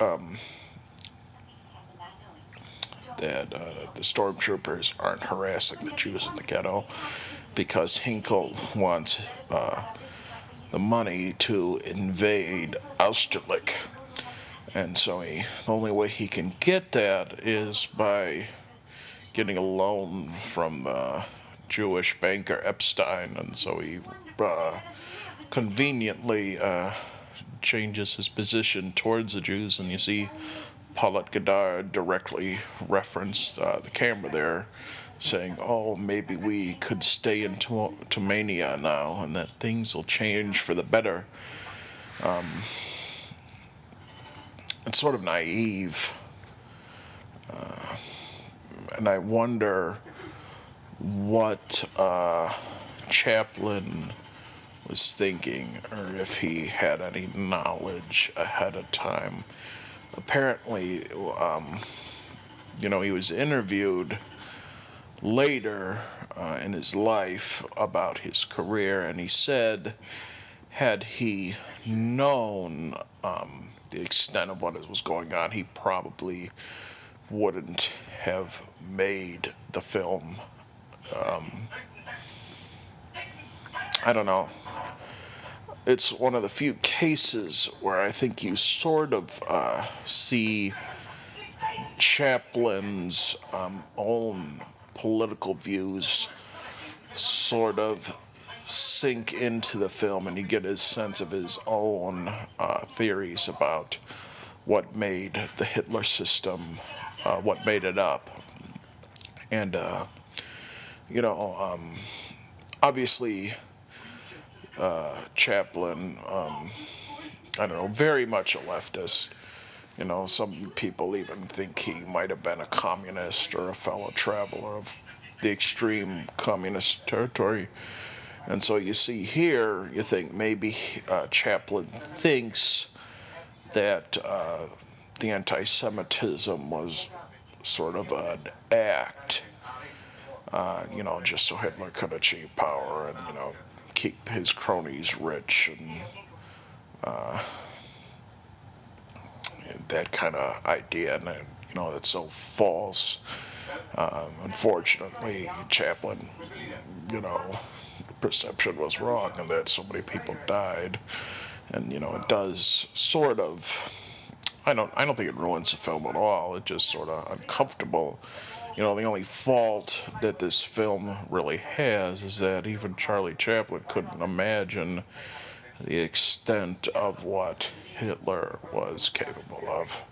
the stormtroopers aren't harassing the Jews in the ghetto because Hinkle wants the money to invade Austerlitz. And so the only way he can get that is by getting a loan from the Jewish banker Epstein. And so he conveniently changes his position towards the Jews, and you see Paulette Goddard directly referenced the camera there, saying, "Oh, maybe we could stay in Tumania now, and that things will change for the better." It's sort of naive, and I wonder what Chaplin was thinking, or if he had any knowledge ahead of time. Apparently, he was interviewed later in his life about his career, and he said, had he known the extent of what was going on, he probably wouldn't have made the film. I don't know. It's one of the few cases where I think you sort of see Chaplin's own political views sort of sink into the film, and you get a sense of his own theories about what made the Hitler system, what made it up. And, obviously, Chaplin, I don't know, very much a leftist. Some people even think he might have been a communist or a fellow traveler of the extreme communist territory. And so you see here, you think maybe Chaplin thinks that the anti-Semitism was sort of an act, just so Hitler could achieve power and, keep his cronies rich and that kind of idea, and that's so false. Unfortunately, Chaplin, perception was wrong, and that so many people died, and it does sort of. I don't think it ruins the film at all. It's just sort of uncomfortable. The only fault that this film really has is that even Charlie Chaplin couldn't imagine the extent of what Hitler was capable of.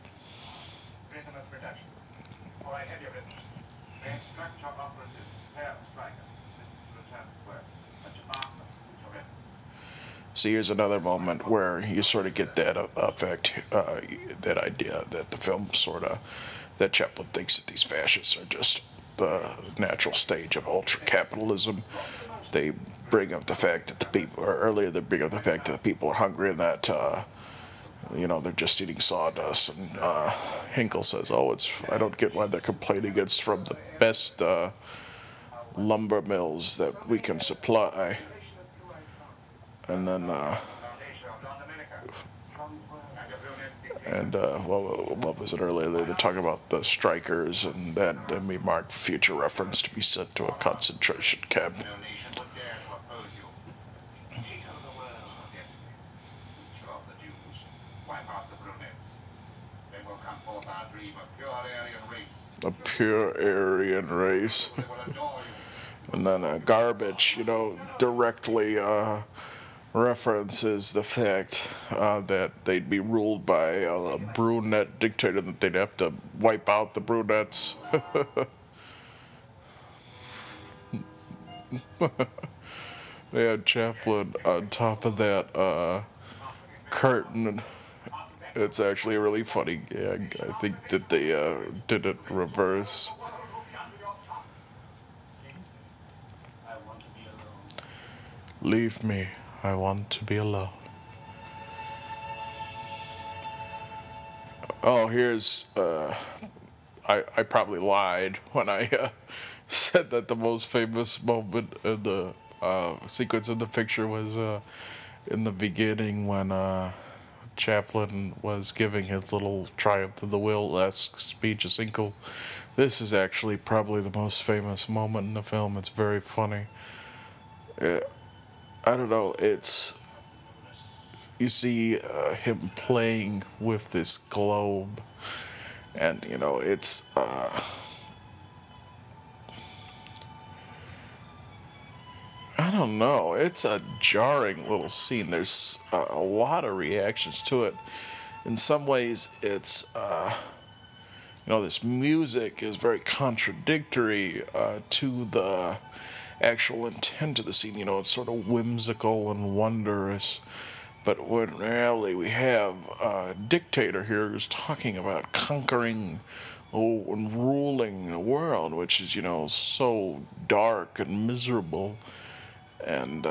So here's another moment where you sort of get that effect, that idea that the film that Chaplin thinks that these fascists are just the natural stage of ultra-capitalism. They bring up the fact that the people, or earlier they bring up the fact that the people are hungry and that, they're just eating sawdust. And Hinkle says, I don't get why they're complaining. It's from the best lumber mills that we can supply. And then, what was it earlier? They were talking about the strikers, and that then we marked for future reference to be sent to a concentration camp. A pure Aryan race. And then garbage, directly references the fact that they'd be ruled by a brunette dictator, that they'd have to wipe out the brunettes. They had Chaplin on top of that curtain. It's actually a really funny gag. I think that they did it reverse. Leave me. I want to be alone. Oh, here's, I probably lied when I said that the most famous moment in the sequence in the picture was in the beginning when Chaplin was giving his little Triumph of the Will-esque speech to Hinkle. This is actually probably the most famous moment in the film. It's very funny. I don't know, you see him playing with this globe, and, it's, I don't know, it's a jarring little scene. There's a lot of reactions to it. In some ways, it's, this music is very contradictory to the actual intent of the scene. It's sort of whimsical and wondrous, but when really we have a dictator here who's talking about conquering and ruling the world, which is, so dark and miserable. And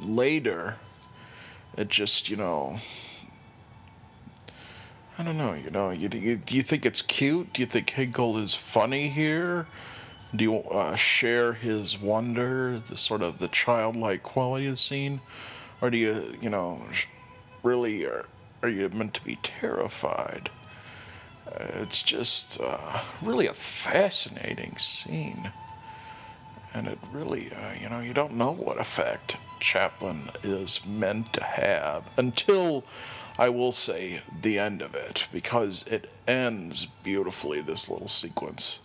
later, it just, I don't know, do you think it's cute? Do you think Hinkle is funny here? Do you share his wonder, the sort of the childlike quality of the scene? Or do you, really, are you meant to be terrified? It's just really a fascinating scene. And it really, you don't know what effect Chaplin is meant to have until, I will say, the end of it, because it ends beautifully, this little sequence.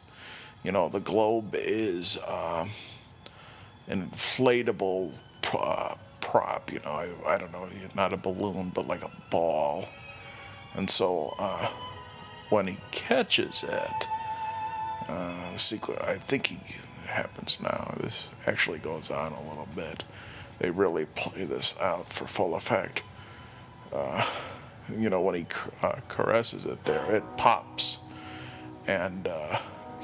The globe is an inflatable prop, I don't know, not a balloon, but like a ball. And so when he catches it, the sequence, I think he happens now. This actually goes on a little bit. They really play this out for full effect. When he caresses it there, it pops. And,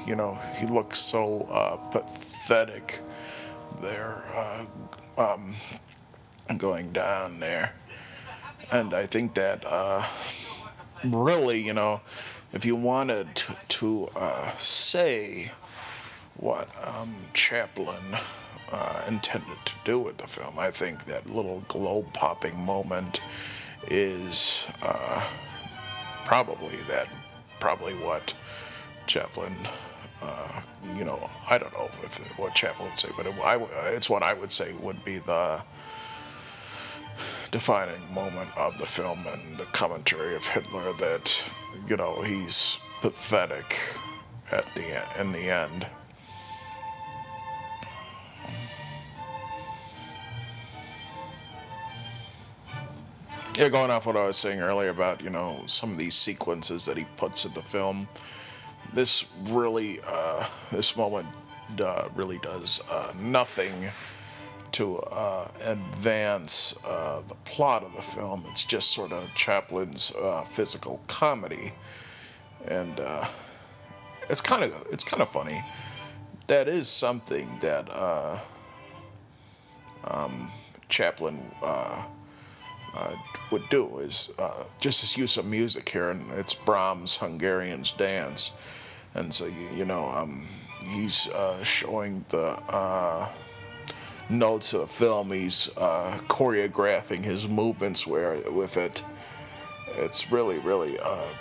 he looks so pathetic there, going down there. And I think that really, if you wanted to say what Chaplin intended to do with the film, I think that little globe-popping moment is probably what Chaplin, I don't know what Chaplin would say, but it's what I would say would be the defining moment of the film, and the commentary of Hitler that, he's pathetic in the end. Yeah, going off what I was saying earlier about, some of these sequences that he puts in the film, this really, this moment really does nothing to advance the plot of the film. It's just sort of Chaplin's physical comedy. And it's kind of funny. That is something that Chaplin would do, is just his use of music here, and it's Brahms' Hungarian's Dance, and so he's showing the notes of the film. He's choreographing his movements with it. It's really, really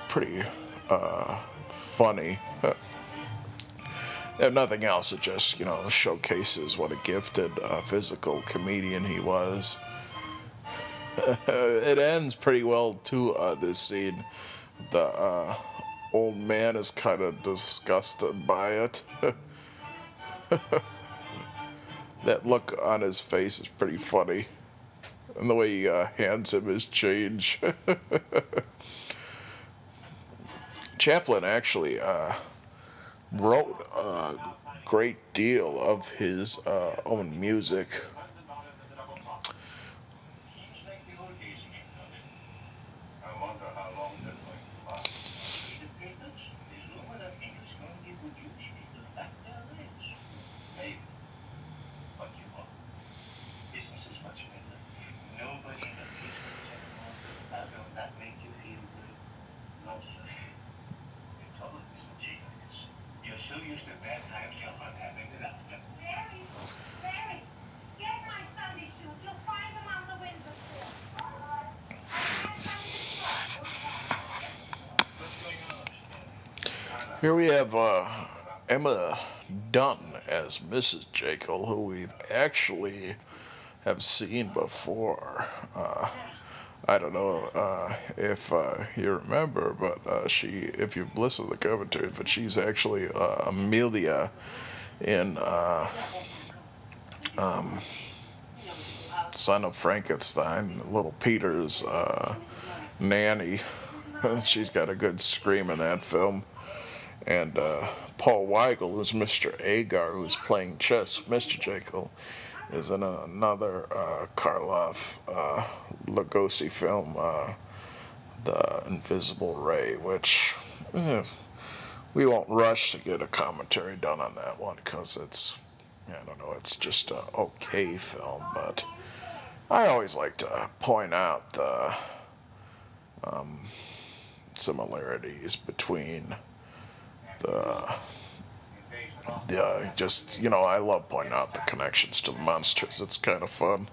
pretty funny. If nothing else, it just, showcases what a gifted physical comedian he was. It ends pretty well, too, this scene. The old man is kind of disgusted by it. That look on his face is pretty funny. And the way he hands him his change. Chaplin actually wrote a great deal of his own music. Here we have Emma Dunn as Mrs. Jekyll, who we actually have seen before. I don't know if you remember, but if you've listened to the commentary, but she's actually Amelia in Son of Frankenstein, Little Peter's nanny. She's got a good scream in that film. And Paul Weigel, who's Mr. Agar, who's playing chess, Mr. Jekyll, is in another Karloff Lugosi film, The Invisible Ray, which we won't rush to get a commentary done on that one because it's, I don't know, it's just an okay film. But I always like to point out the similarities between I love pointing out the connections to the monsters. It's kind of fun.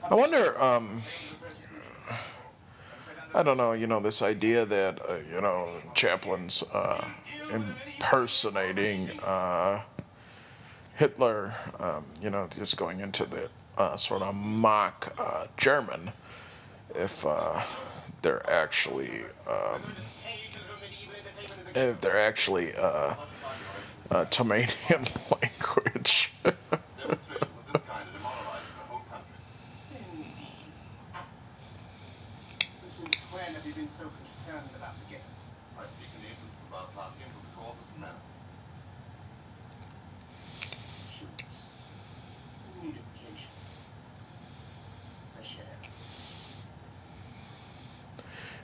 I wonder, I don't know, this idea that, Chaplin's impersonating Hitler, just going into the sort of mock German, if they're actually Tomanian language.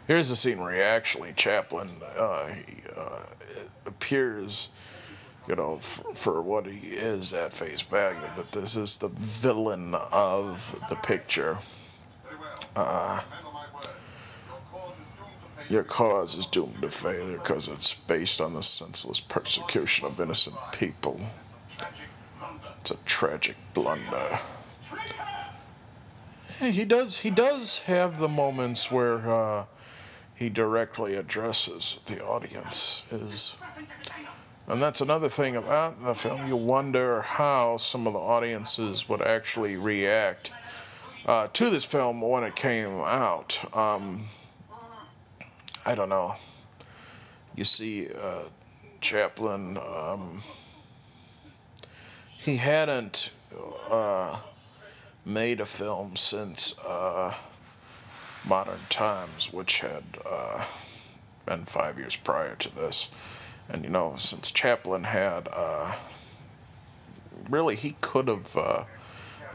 Here's a scene where Chaplin appears, for what he is at face value, that this is the villain of the picture. Your cause is doomed to failure because it's based on the senseless persecution of innocent people. It's a tragic blunder. He does have the moments where he directly addresses the audience, and that's another thing about the film. You wonder how some of the audiences would actually react to this film when it came out. I don't know. You see, Chaplin, he hadn't made a film since modern times, which had been 5 years prior to this. And you know, since Chaplin had really, he could have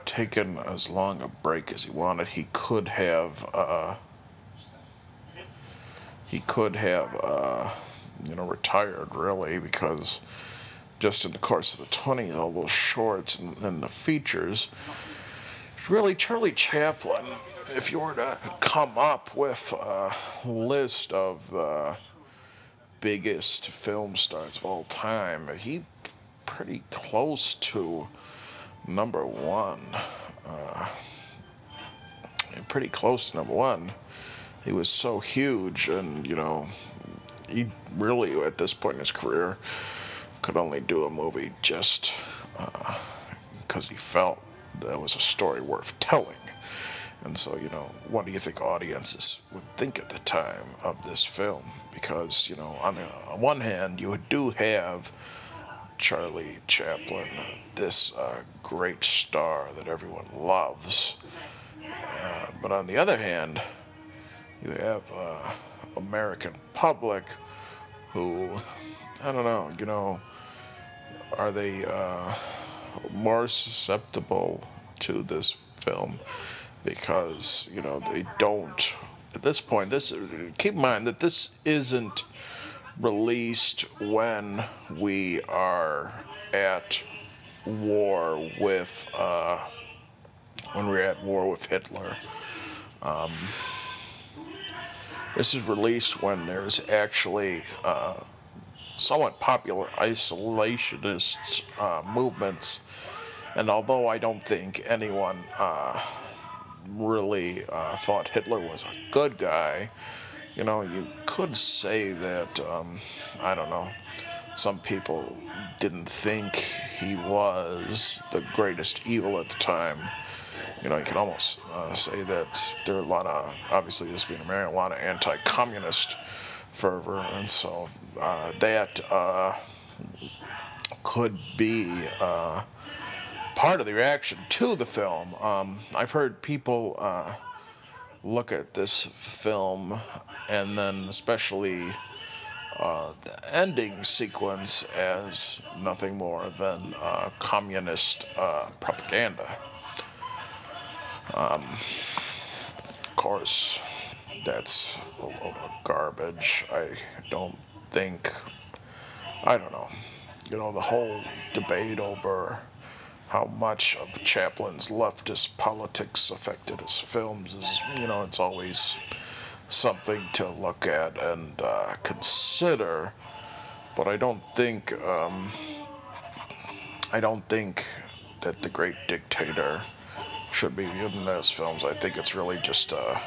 taken as long a break as he wanted. He could have you know, retired, really, because just in the course of the 20s, all those shorts and the features, really, Charlie Chaplin, if you were to come up with a list of the biggest film stars of all time, he pretty close to number one. Pretty close to number one. He was so huge, and you know, he really, at this point in his career, could only do a movie just because he felt that was a story worth telling. And so, you know, what do you think audiences would think at the time of this film? Because, you know, on the one hand, you do have Charlie Chaplin, this great star that everyone loves. But on the other hand, you have American public who, I don't know, you know, are they more susceptible to this film because, you know, they don't, at this point, keep in mind that this isn't released when we are at war with, Hitler. This is released when there's actually somewhat popular isolationist movements, and although I don't think anyone really thought Hitler was a good guy, you know, you could say that, I don't know, some people didn't think he was the greatest evil at the time. You know, you can almost say that there are a lot of, obviously this being America, a lot of anti-communist fervor, and so that could be part of the reaction to the film. I've heard people look at this film, and then especially the ending sequence, as nothing more than communist propaganda. Of course, that's a load of garbage. I don't know, you know, the whole debate over how much of Chaplin's leftist politics affected his films is, you know, it's always something to look at and consider, but I don't think that The Great Dictator should be viewed in those films. I think it's really just a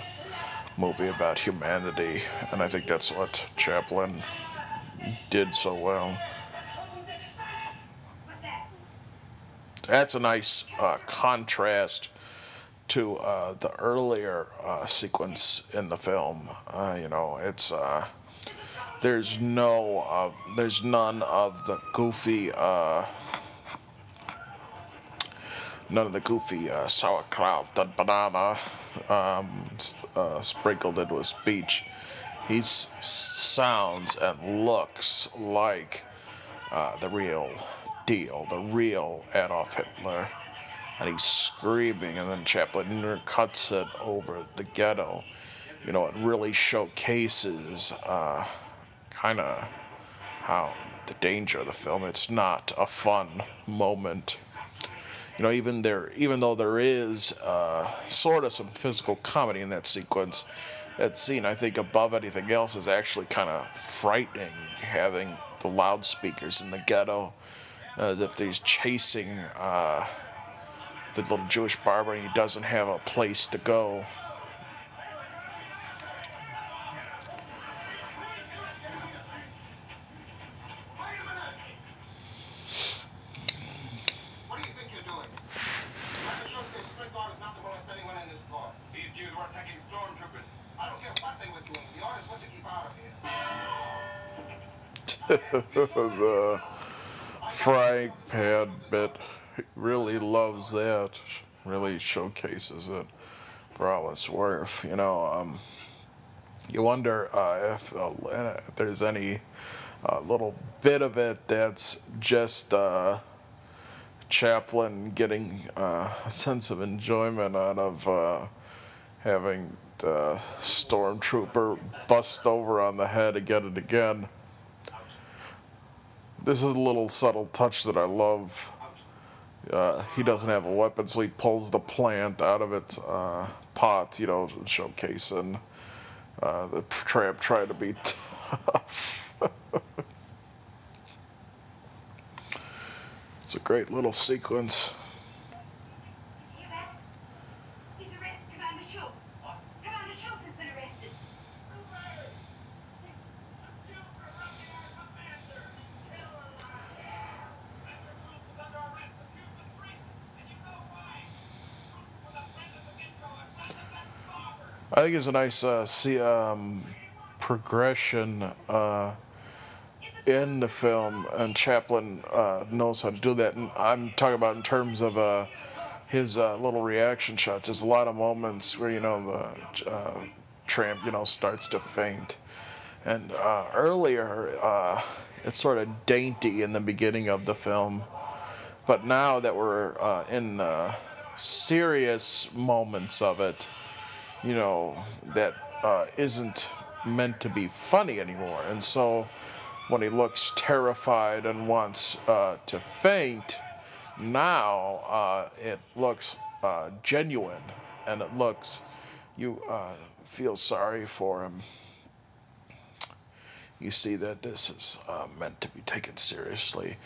movie about humanity, and I think that's what Chaplin did so well. That's a nice contrast to the earlier sequence in the film. You know, it's there's none of the goofy sauerkraut and banana sprinkled into his speech. He sounds and looks like the real deal, the real Adolf Hitler. And he's screaming, and then Chaplin cuts it over the ghetto. You know, it really showcases kind of how the danger of the film. It's not a fun moment. You know, even though there is sort of some physical comedy in that sequence, that scene, I think, above anything else, is actually kind of frightening, having the loudspeakers in the ghetto, as if he's chasing the little Jewish barber, and he doesn't have a place to go. The frying pan bit, really loves that, really showcases it. for all it's worth. You wonder if there's any little bit of it that's just Chaplin getting a sense of enjoyment out of having the stormtrooper bust over on the head again and again. This is a little subtle touch that I love. He doesn't have a weapon, so he pulls the plant out of its pot, showcasing the Tramp trying to be tough. It's a great little sequence. He's arrested. Commander Schultz. Commander Schultz has been arrested. I think it's a nice progression in the film, and Chaplin knows how to do that. And I'm talking about in terms of his little reaction shots. There's a lot of moments where the Tramp starts to faint, and earlier it's sort of dainty in the beginning of the film, but now that we're in serious moments of it, that isn't meant to be funny anymore. And so when he looks terrified and wants to faint, now it looks genuine, and you feel sorry for him. You see that this is meant to be taken seriously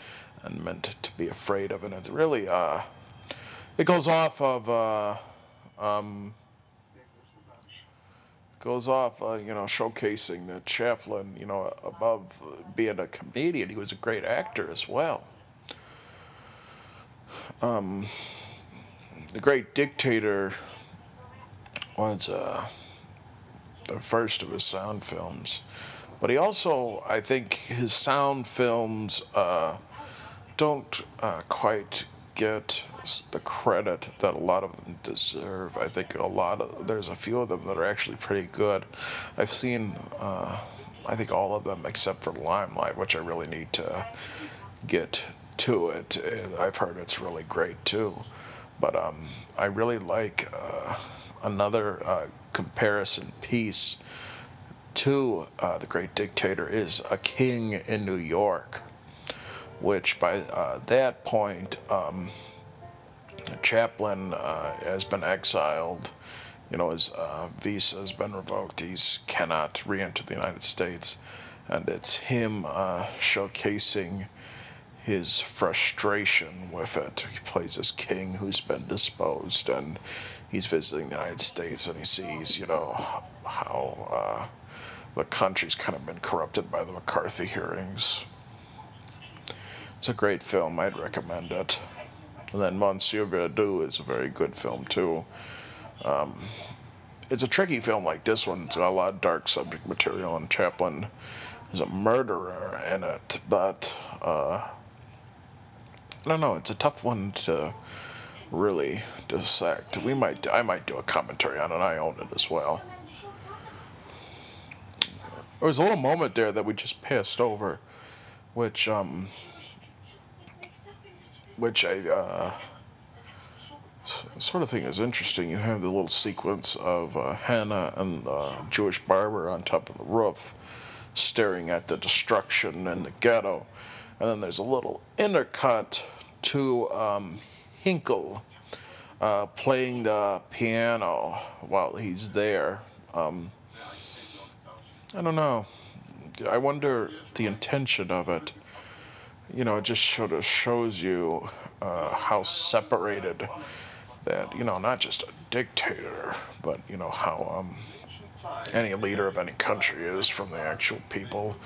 and meant to be afraid of, and it's really, it goes off of, showcasing that Chaplin, above being a comedian, he was a great actor as well. The Great Dictator was the first of his sound films, but he also, I think, his sound films don't quite get the credit that a lot of them deserve. I think there's a few of them that are actually pretty good. I've seen, I think all of them except for Limelight, which I really need to get to it. I've heard it's really great too. But I really like another comparison piece to The Great Dictator is A King in New York, which by that point, Chaplin has been exiled. His visa has been revoked. He cannot re-enter the United States, and it's him showcasing his frustration with it. He plays this king who's been disposed, and he's visiting the United States, and he sees, how the country's kind of been corrupted by the McCarthy hearings. It's a great film. I'd recommend it. And then Monsieur Verdoux is a very good film too. It's a tricky film like this one. It's got a lot of dark subject material, and Chaplin is a murderer in it. But I don't know. It's a tough one to really dissect. I might do a commentary on it. I own it as well. There was a little moment there that we just passed over, which I sort of think is interesting. You have the little sequence of Hannah and the Jewish barber on top of the roof staring at the destruction in the ghetto. And then there's a little intercut to Hinkle playing the piano while he's there. I don't know. I wonder the intention of it. It just sort of shows you how separated that, not just a dictator, but, how any leader of any country is from the actual people,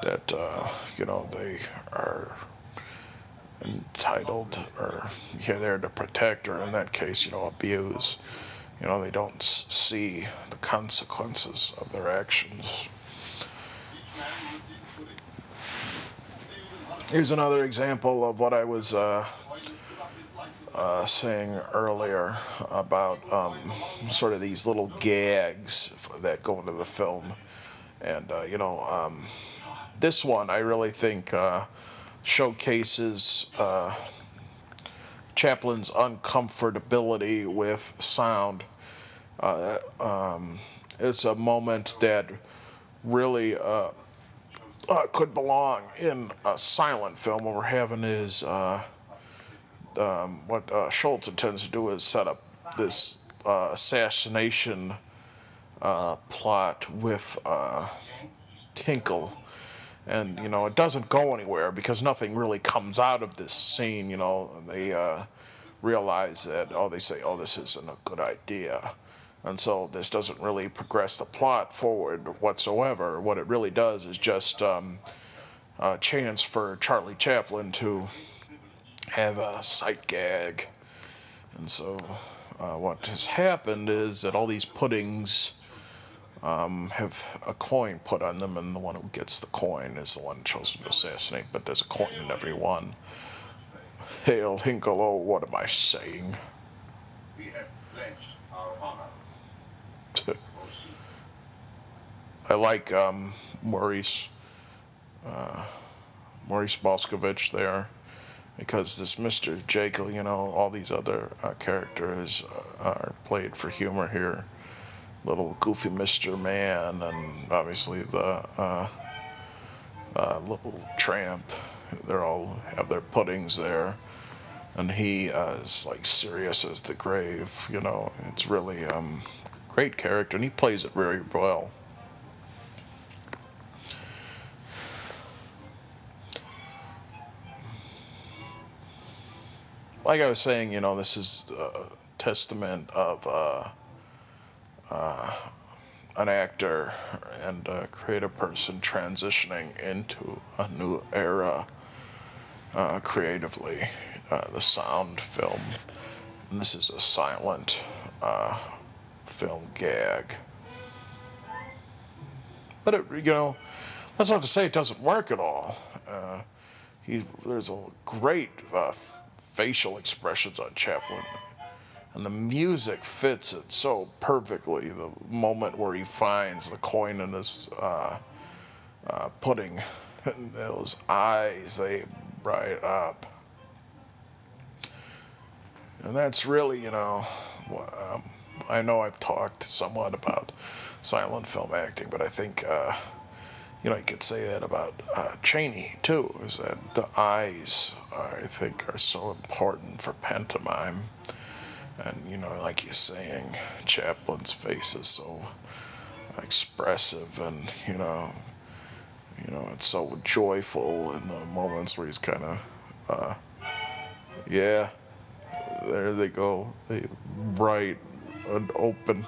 that, they are entitled, or there to protect, or in that case, abuse. They don't see the consequences of their actions. Here's another example of what I was saying earlier about sort of these little gags that go into the film. And, this one I really think showcases Chaplin's uncomfortability with sound. It's a moment that really could belong in a silent film. What we're having is what Schultz intends to do is set up this assassination plot with Hinkle. And, it doesn't go anywhere because nothing really comes out of this scene. They realize that, they say, this isn't a good idea. And so this doesn't really progress the plot forward whatsoever. What it really does is just a chance for Charlie Chaplin to have a sight gag. And so what has happened is that all these puddings have a coin put on them, and the one who gets the coin is the one chosen to assassinate, but there's a coin in every one. Hail Hinkle, oh, what am I saying? We have pledged our honor. I like Maurice Moscovich there, because this Mr. Jekyll, all these other characters are played for humor here. Little goofy Mr. Man, and obviously the little Tramp. They all have their puddings there, and he is like serious as the grave. It's really great character, and he plays it very well. Like I was saying, this is a testament of an actor and a creative person transitioning into a new era creatively, the sound film. And this is a silent film gag. But that's not to say it doesn't work at all. There's a great facial expressions on Chaplin. And the music fits it so perfectly. The moment where he finds the coin in his pudding, and those eyes, they bright up. And that's really, I know I've talked somewhat about silent film acting, but I think, you could say that about Chaney, too, is that the eyes, I think, are so important for pantomime. And, like you're saying, Chaplin's face is so expressive, and, it's so joyful in the moments where he's kind of, yeah, there they go, they bright and open.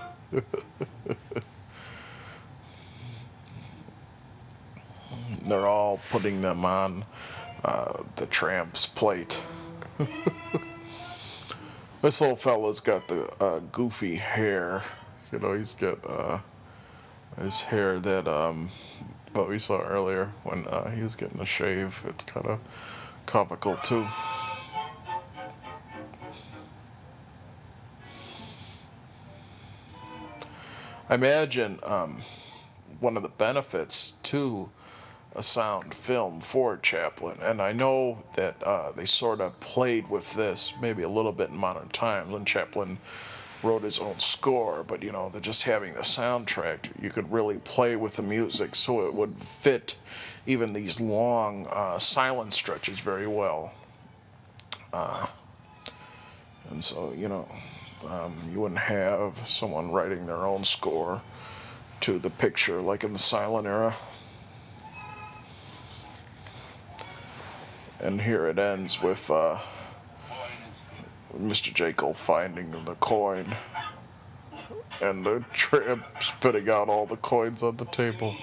They're all putting them on the Tramp's plate. This little fella's got the goofy hair. He's got his hair that what we saw earlier when he was getting a shave. It's kind of comical too. I imagine one of the benefits to a sound film for Chaplin, and I know that they sort of played with this maybe a little bit in modern times when Chaplin wrote his own score, but they're just having the soundtrack. You could really play with the music so it would fit even these long silent stretches very well. And so, you wouldn't have someone writing their own score to the picture like in the silent era. And here it ends with Mr. Jekyll finding the coin and the Tramp spitting out all the coins on the table.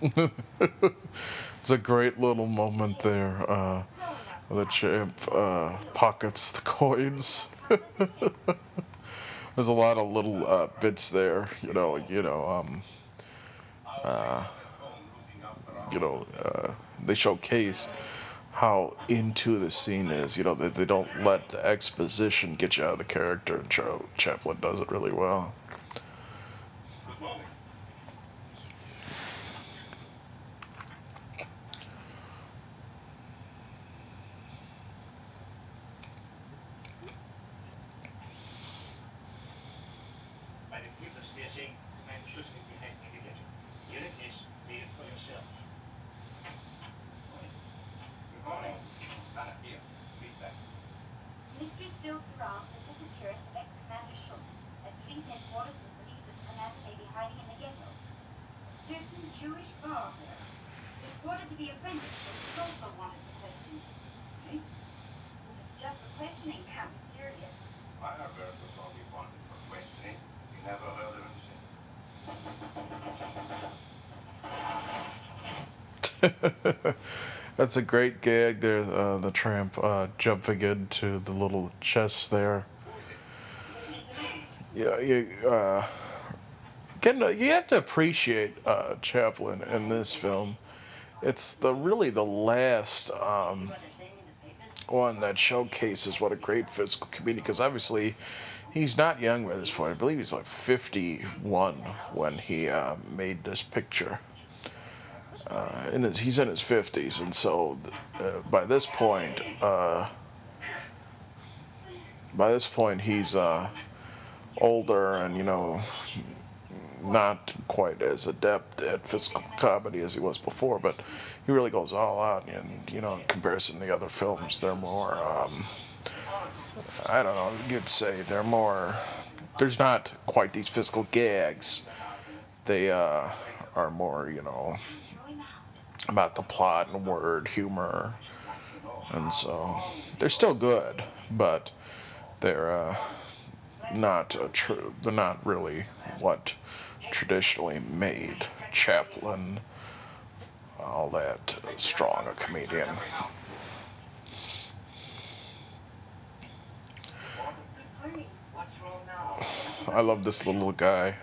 It's a great little moment there. The Tramp pockets the coins. There's a lot of little bits there, they showcase how into the scene is. That they don't let the exposition get you out of the character, and Chaplin does it really well. Good morning. Bei den Clippers wir sehen, ein Schuss in die Hände gegeben. Jeder ist wie for yourself. Good morning. Here. Feedback. Mystery still surrounds the disappearance of ex-Commander Schultz at police headquarters is believed that the commander may be hiding in the ghetto. A certain Jewish barber, reported to be a friend of Schultz, is also wanted for questioning. Okay? If it's just for questioning, can't be serious. I have heard was only wanted for questioning. You never heard of him since. That's a great gag there, the Tramp jumping into the little chest there. Yeah, you have to appreciate Chaplin in this film. It's really the last one that showcases what a great physical comedian, because obviously he's not young by this point. I believe he's like 51 when he made this picture. He's in his 50s, and so by this point he's older and not quite as adept at physical comedy as he was before, but he really goes all out. And in comparison to the other films, they're more I don't know, you'd say they're more, there's not quite these physical gags. They are more about the plot and word humor, and so they're still good, but they're not true. They're not really what traditionally made Chaplin all that strong a comedian. I love this little guy.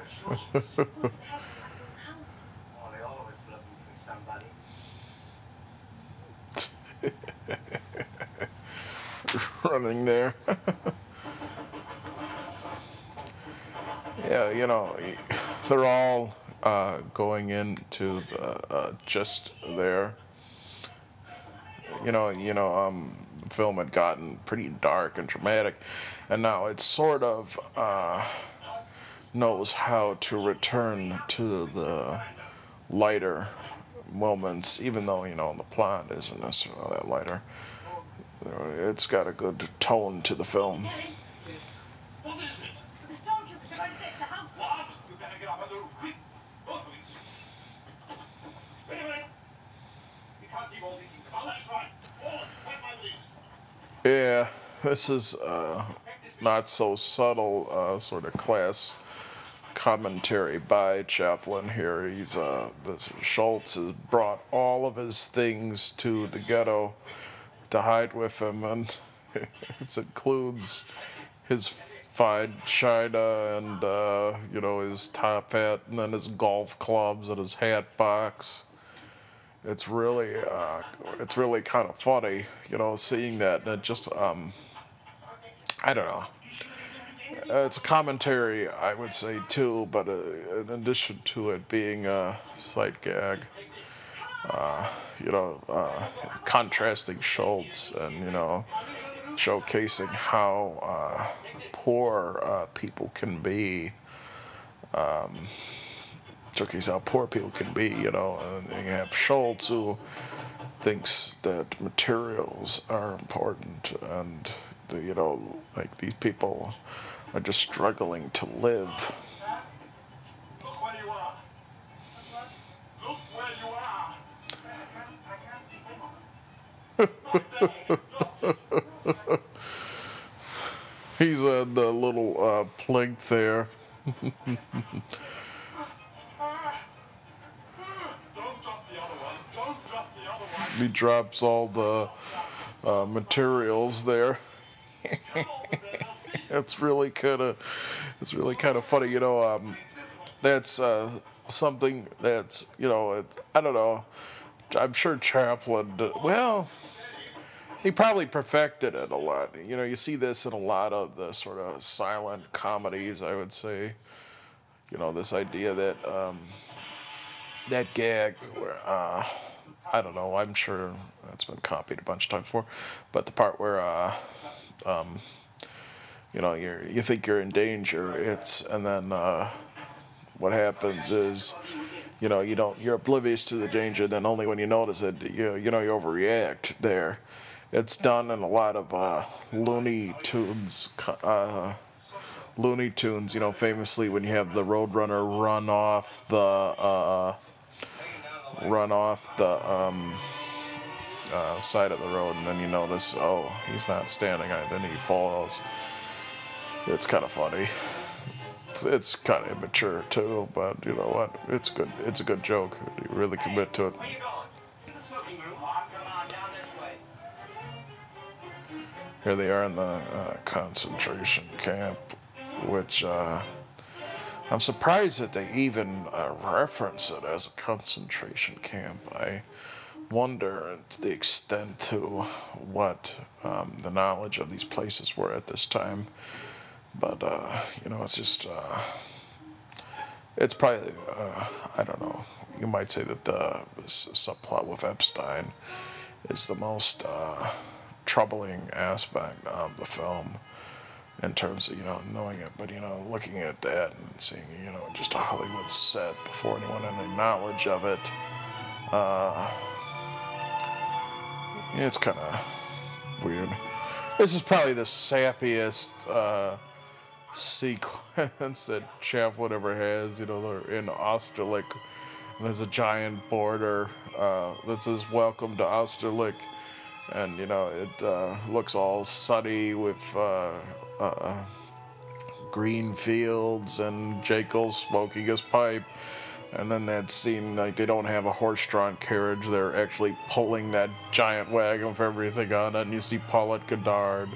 Running there. Yeah, they're all going into the just there. The film had gotten pretty dark and dramatic, and now it sort of knows how to return to the lighter moments, even though the plot isn't necessarily that lighter. It's got a good tone to the film. What is it? The stormtroopers are going to fix the house. What? You better get up on the roof, quick. Both of you. Wait a minute. We can't keep all these things. Oh, that's right. All right, my lead. Yeah, this is not so subtle, sort of class commentary by Chaplin here. This Schultz has brought all of his things to the ghetto to hide with him, and it includes his fine china and his top hat, and then his golf clubs and his hat box. It's really kind of funny, seeing that, and it just I don't know. It's a commentary, I would say, too, but in addition to it being a sight gag, contrasting Schultz and, showcasing how poor people can be, and you have Schultz, who thinks that materials are important, and like these people are just struggling to live. Look where you are. Look where you are. He's on the little plink there. Don't drop the other one. Don't drop the other one. He drops all the materials there. It's really kind of funny, That's something that's I don't know. I'm sure Chaplin, well, he probably perfected it a lot. You know, you see this in a lot of the sort of silent comedies, I would say. You know, this idea that that gag where, I don't know, I'm sure that's been copied a bunch of times before, but the part where, you know, you think you're in danger, and then what happens is, you know, you're oblivious to the danger, then only when you notice it, you overreact there. It's done in a lot of Looney Tunes, you know, famously when you have the Roadrunner run off the side of the road, and then you notice, oh, he's not standing, then he falls. It's kind of funny. It's kind of immature too, but you know what? It's good. It's a good joke. You really commit to it. Where you going? In the smoking room. Oh, I'm coming on down this way. Here they are in the concentration camp, which I'm surprised that they even reference it as a concentration camp. I wonder to the extent to what the knowledge of these places were at this time. But, you know, it's just, it's probably, I don't know, you might say that the subplot with Epstein is the most troubling aspect of the film in terms of, you know, knowing it. But, you know, looking at that and seeing, you know, just a Hollywood set before anyone had any knowledge of it, it's kind of weird. This is probably the sappiest sequence that Chaplin ever has. You know, they're in Austerlitz, and there's a giant border that says "Welcome to Austerlitz," and you know it looks all sunny with green fields and Jekyll smoking his pipe. And then that scene, like, they don't have a horse-drawn carriage, they're actually pulling that giant wagon with everything on it, and you see Paulette Goddard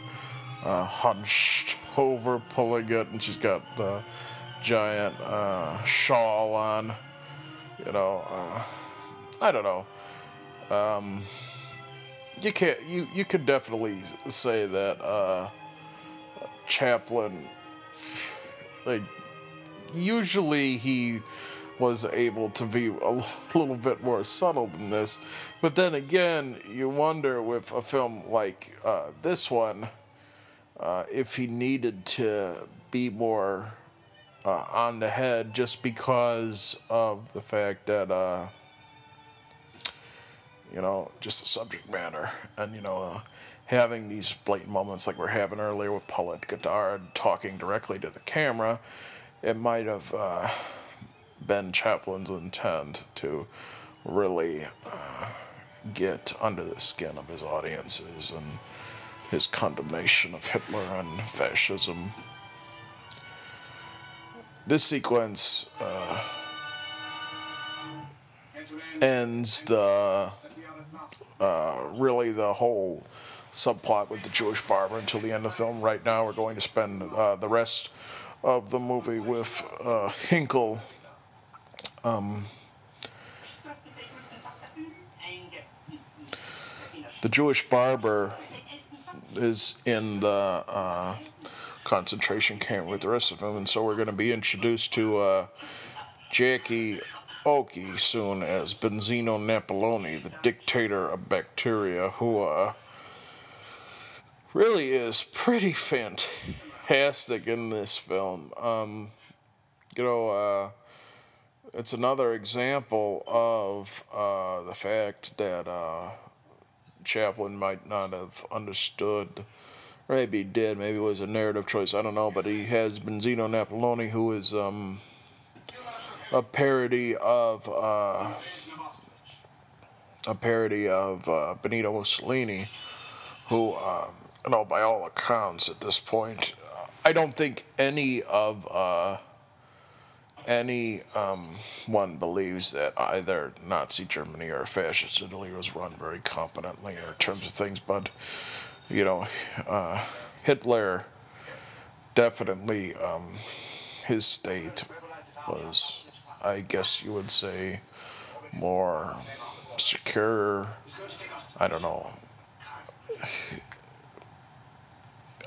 hunched over pulling it, and she's got the giant shawl on. You know, I don't know. You could definitely say that Chaplin, like, usually he was able to be a little bit more subtle than this, but then again, you wonder with a film like this one, if he needed to be more on the head just because of the fact that, you know, just the subject matter, and, you know, having these blatant moments like we're having earlier with Paulette Goddard talking directly to the camera, it might have been Chaplin's intent to really get under the skin of his audiences and his condemnation of Hitler and fascism. This sequence ends the really the whole subplot with the Jewish barber until the end of the film. Right now we're going to spend the rest of the movie with Hinkle. The Jewish barber is in the concentration camp with the rest of them, and so we're going to be introduced to Jackie Oki soon as Benzino Napoloni, the dictator of bacteria, who really is pretty fantastic in this film. You know, it's another example of the fact that Chaplin might not have understood, or maybe he did, maybe it was a narrative choice, I don't know, but he has Benzino Napoloni, who is a parody of Benito Mussolini, who, you know, by all accounts at this point, I don't think one believes that either Nazi Germany or fascist Italy was run very competently in terms of things, but, you know, Hitler definitely, his state was, I guess you would say, more secure, I don't know.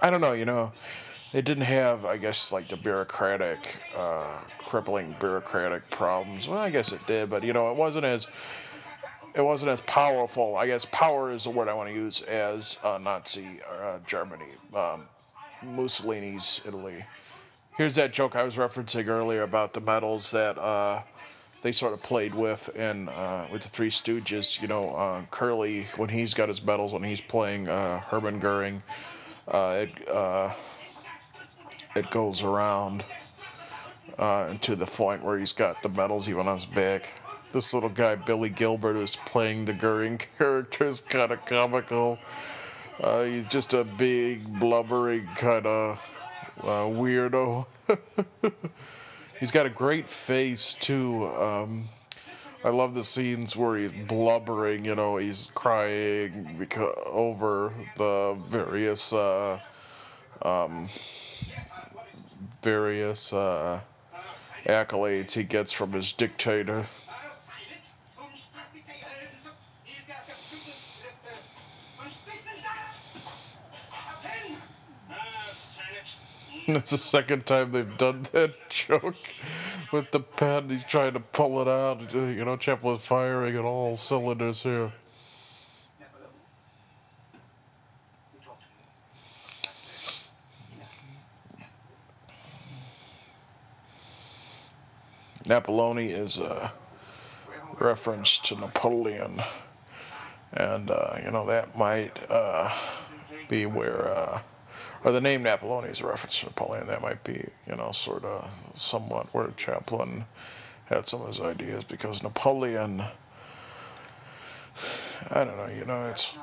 I don't know, you know, they didn't have, I guess, like the bureaucratic, crippling bureaucratic problems. Well, I guess it did, but you know, it wasn't as powerful. I guess power is the word I want to use as Nazi Germany, Mussolini's Italy. Here's that joke I was referencing earlier about the medals that they sort of played with in with the Three Stooges. You know, Curly, when he's got his medals, when he's playing Hermann Goering, it goes around to the point where he's got the medals even on his back. This little guy, Billy Gilbert, who's playing the Goering character, is kind of comical. He's just a big, blubbering kind of weirdo. He's got a great face, too. I love the scenes where he's blubbering, you know, he's crying over the various accolades he gets from his dictator. That's the second time they've done that joke with the pen. He's trying to pull it out. You know, Chaplin's firing at all cylinders here. Napoleone is a reference to Napoleon, and you know, that might be where, or the name Napoleon is a reference to Napoleon. That might be, you know, sort of somewhat where Chaplin had some of his ideas, because Napoleon, I don't know, you know, it's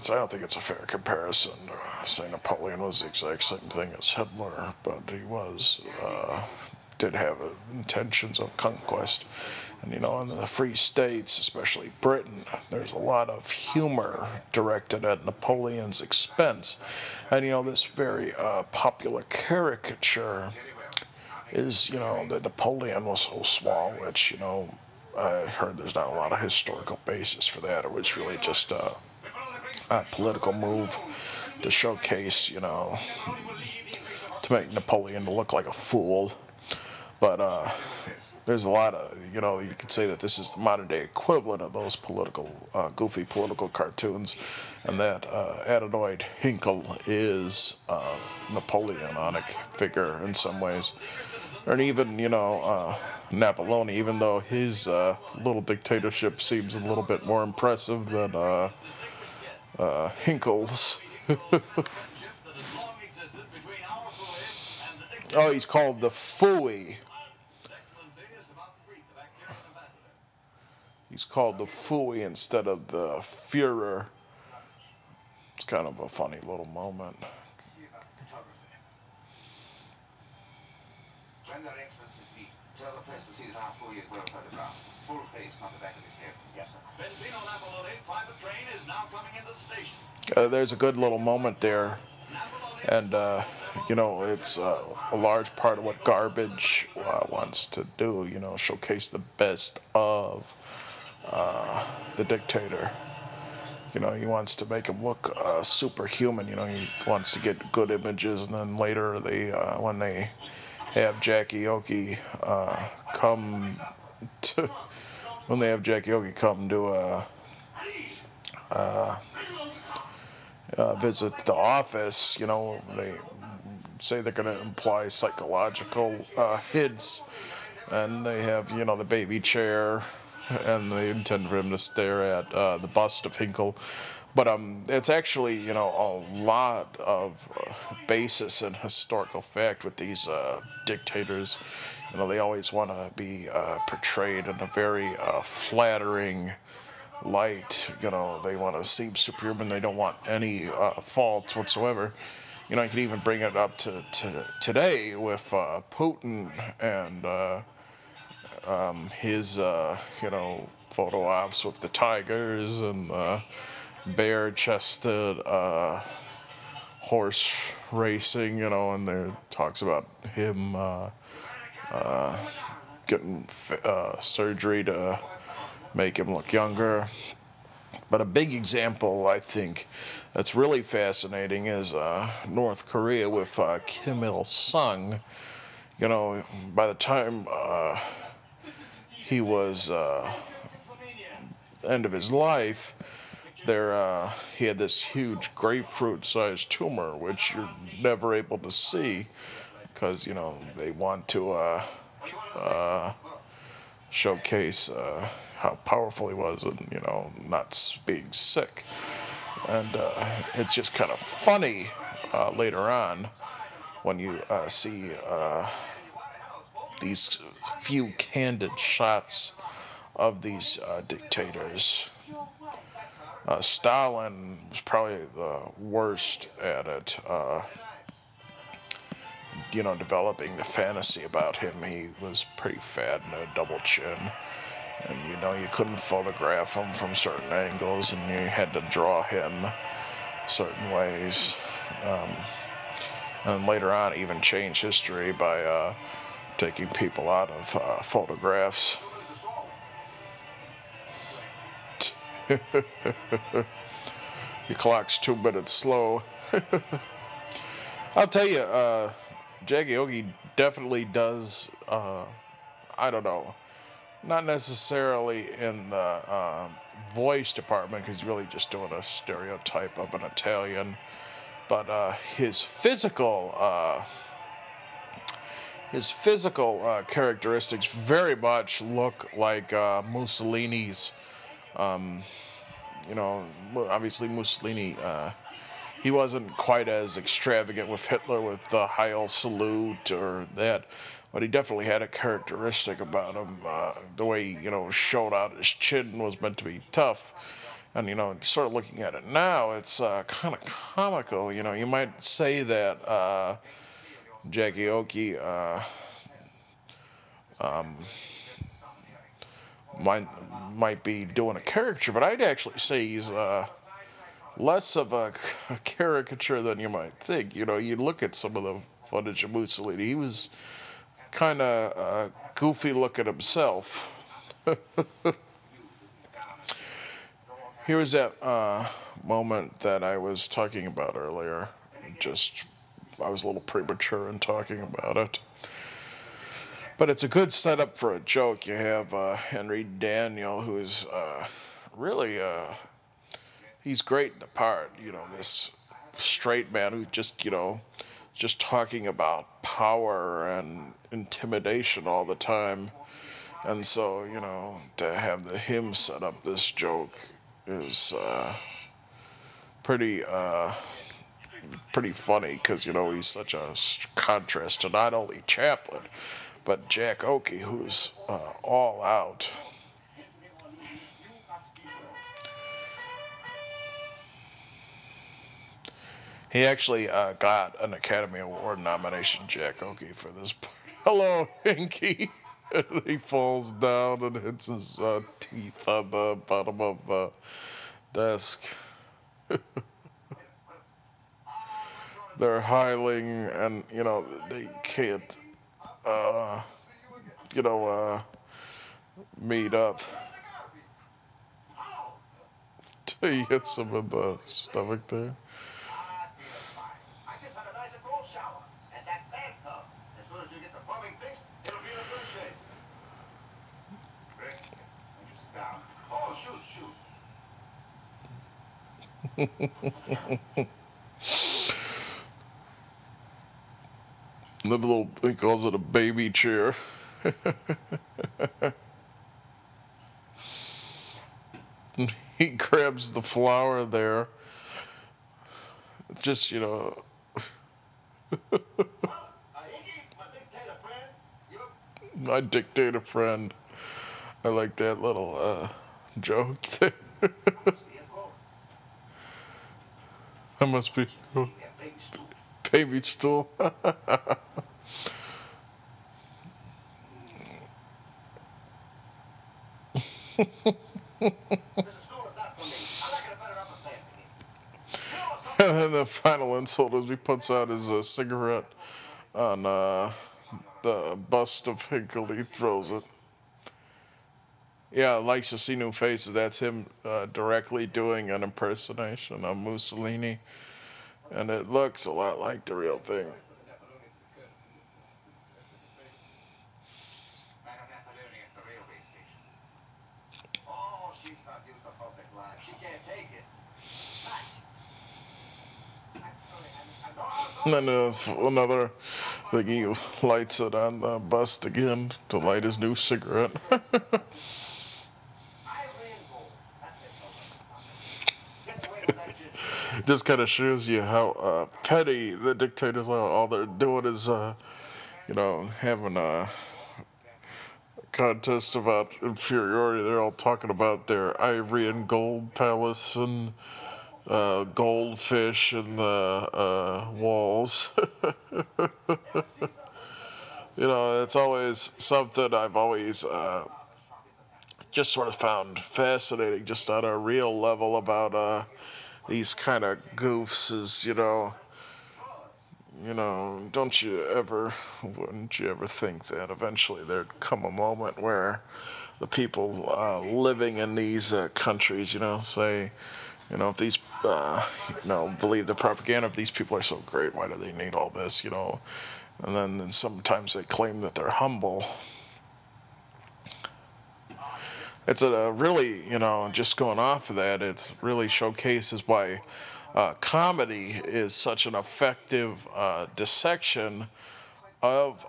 I don't think it's a fair comparison to say Napoleon was the exact same thing as Hitler, but he was, did have intentions of conquest. And, you know, in the Free States, especially Britain, there's a lot of humor directed at Napoleon's expense. And, you know, this very popular caricature is, you know, that Napoleon was so small, which, you know, I heard there's not a lot of historical basis for that. It was really just a political move to showcase, you know, to make Napoleon look like a fool. But there's a lot of, you know, you could say that this is the modern day equivalent of those political, goofy political cartoons, and that adenoid Hinkle is a Napoleonic figure in some ways. And even, you know, Napoleon, even though his little dictatorship seems a little bit more impressive than Hinkle's. Oh, he's called the Fooey. He's called the Fooey instead of the Führer. It's kind of a funny little moment. When their excellencies speak, tell the press to see that our Fooey is well photographed. Full face, not the back of his head. Yes, sir. Benzino Napoleone, private train is now coming into the station. There's a good little moment there. And, you know, it's a large part of what Garbage wants to do, you know, showcase the best of the dictator. You know, he wants to make him look superhuman. You know, he wants to get good images, and then later they, when they have Jackie Oki come to, when they have Jackie Oki come to visit the office, you know, they say they're going to imply psychological hints, and they have, you know, the baby chair, and they intend for him to stare at the bust of Hinkle. But it's actually, you know, a lot of basis in historical fact with these dictators. You know, they always want to be portrayed in a very flattering light. You know, they want to seem superhuman. They don't want any faults whatsoever. You know, you can even bring it up to today with Putin and his, you know, photo ops with the tigers and bare-chested horse racing, you know, and there talks about him getting surgery to make him look younger. But a big example, I think, that's really fascinating is North Korea with Kim Il-sung. You know, by the time he was end of his life, he had this huge grapefruit-sized tumor, which you're never able to see because, you know, they want to showcase how powerful he was and, you know, not being sick. And it's just kind of funny later on when you see these few candid shots of these dictators. Stalin was probably the worst at it, you know, developing the fantasy about him. He was pretty fat and a double chin. And, you know, you couldn't photograph him from certain angles, and you had to draw him certain ways. And later on, even change history by taking people out of photographs. Your clock's 2 minutes slow. I'll tell you, Jackie Ogie definitely does, I don't know, not necessarily in the voice department, because he's really just doing a stereotype of an Italian, but his physical characteristics very much look like Mussolini's. You know, obviously Mussolini, he wasn't quite as extravagant with Hitler with the Heil salute or that, but he definitely had a characteristic about him. The way he, you know, showed out his chin was meant to be tough. And, you know, sort of looking at it now, it's kind of comical. You know, you might say that Jackie Ogie might be doing a caricature, but I'd actually say he's less of a caricature than you might think. You know, you look at some of the footage of Mussolini, he was kind of goofy looking himself. Here was that moment that I was talking about earlier. I was a little premature in talking about it. But it's a good setup for a joke. You have Henry Daniel, who's really, he's great in the part. You know, this straight man who just, you know, just talking about power and intimidation all the time. And so, you know, to have him set up this joke is pretty funny, because, you know, he's such a contrast to not only Chaplin, but Jack Ogie, who's all out. He actually got an Academy Award nomination, Jack Ogie, for this part. Hello, Hinky. And he falls down and hits his teeth on the bottom of the desk. They're hiling, and, you know, they can't, you know, meet up. He hits him in the stomach there. He calls it a baby chair. He grabs the flower there. Just, you know. My dictator friend. I like that little joke there. I must be baby stool. And then the final insult is he puts out his cigarette on the bust of Hinkle. He throws it. Yeah, likes to see new faces. That's him directly doing an impersonation of Mussolini, and it looks a lot like the real thing. Madam Napoleon at the railway station. Oh, she's not used to public life. She can't take it. Much. Actually, And then another thing, he lights it on the bust again to light his new cigarette. Just kind of shows you how petty the dictators are. All they're doing is, having a contest about inferiority. They're all talking about their ivory and gold palace and goldfish in the walls. It's always something I've always just sort of found fascinating, just on a real level, about these kind of goofs. Is wouldn't you ever think that eventually there'd come a moment where the people living in these countries, say, if these, believe the propaganda of these people are so great, why do they need all this, And then sometimes they claim that they're humble. It's a really, just going off of that, it really showcases why comedy is such an effective dissection of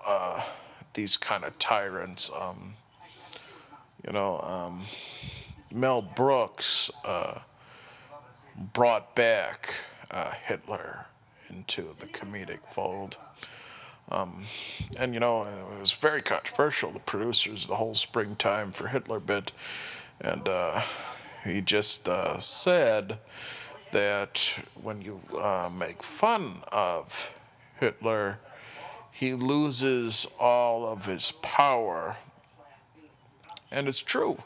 these kind of tyrants. Mel Brooks brought back Hitler into the comedic fold. And it was very controversial. The producers, the whole springtime for Hitler bit, and he just said that when you make fun of Hitler, he loses all of his power. And it's true.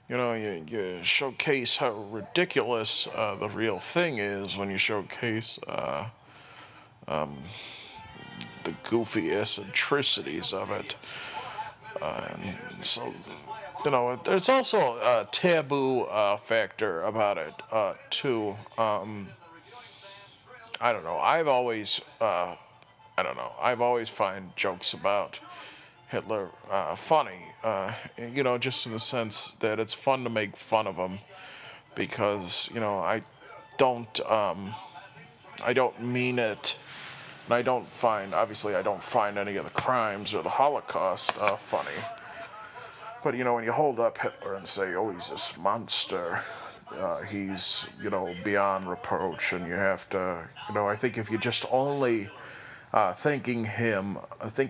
You showcase how ridiculous the real thing is when you showcase the goofy eccentricities of it. And so, there's also a taboo factor about it, too. I don't know. I've always find jokes about Hitler funny, just in the sense that it's fun to make fun of him, because, don't, I don't mean it. And I don't find any of the crimes or the Holocaust funny. But, when you hold up Hitler and say, oh, he's this monster, he's, beyond reproach, and you have to, I think if you just only think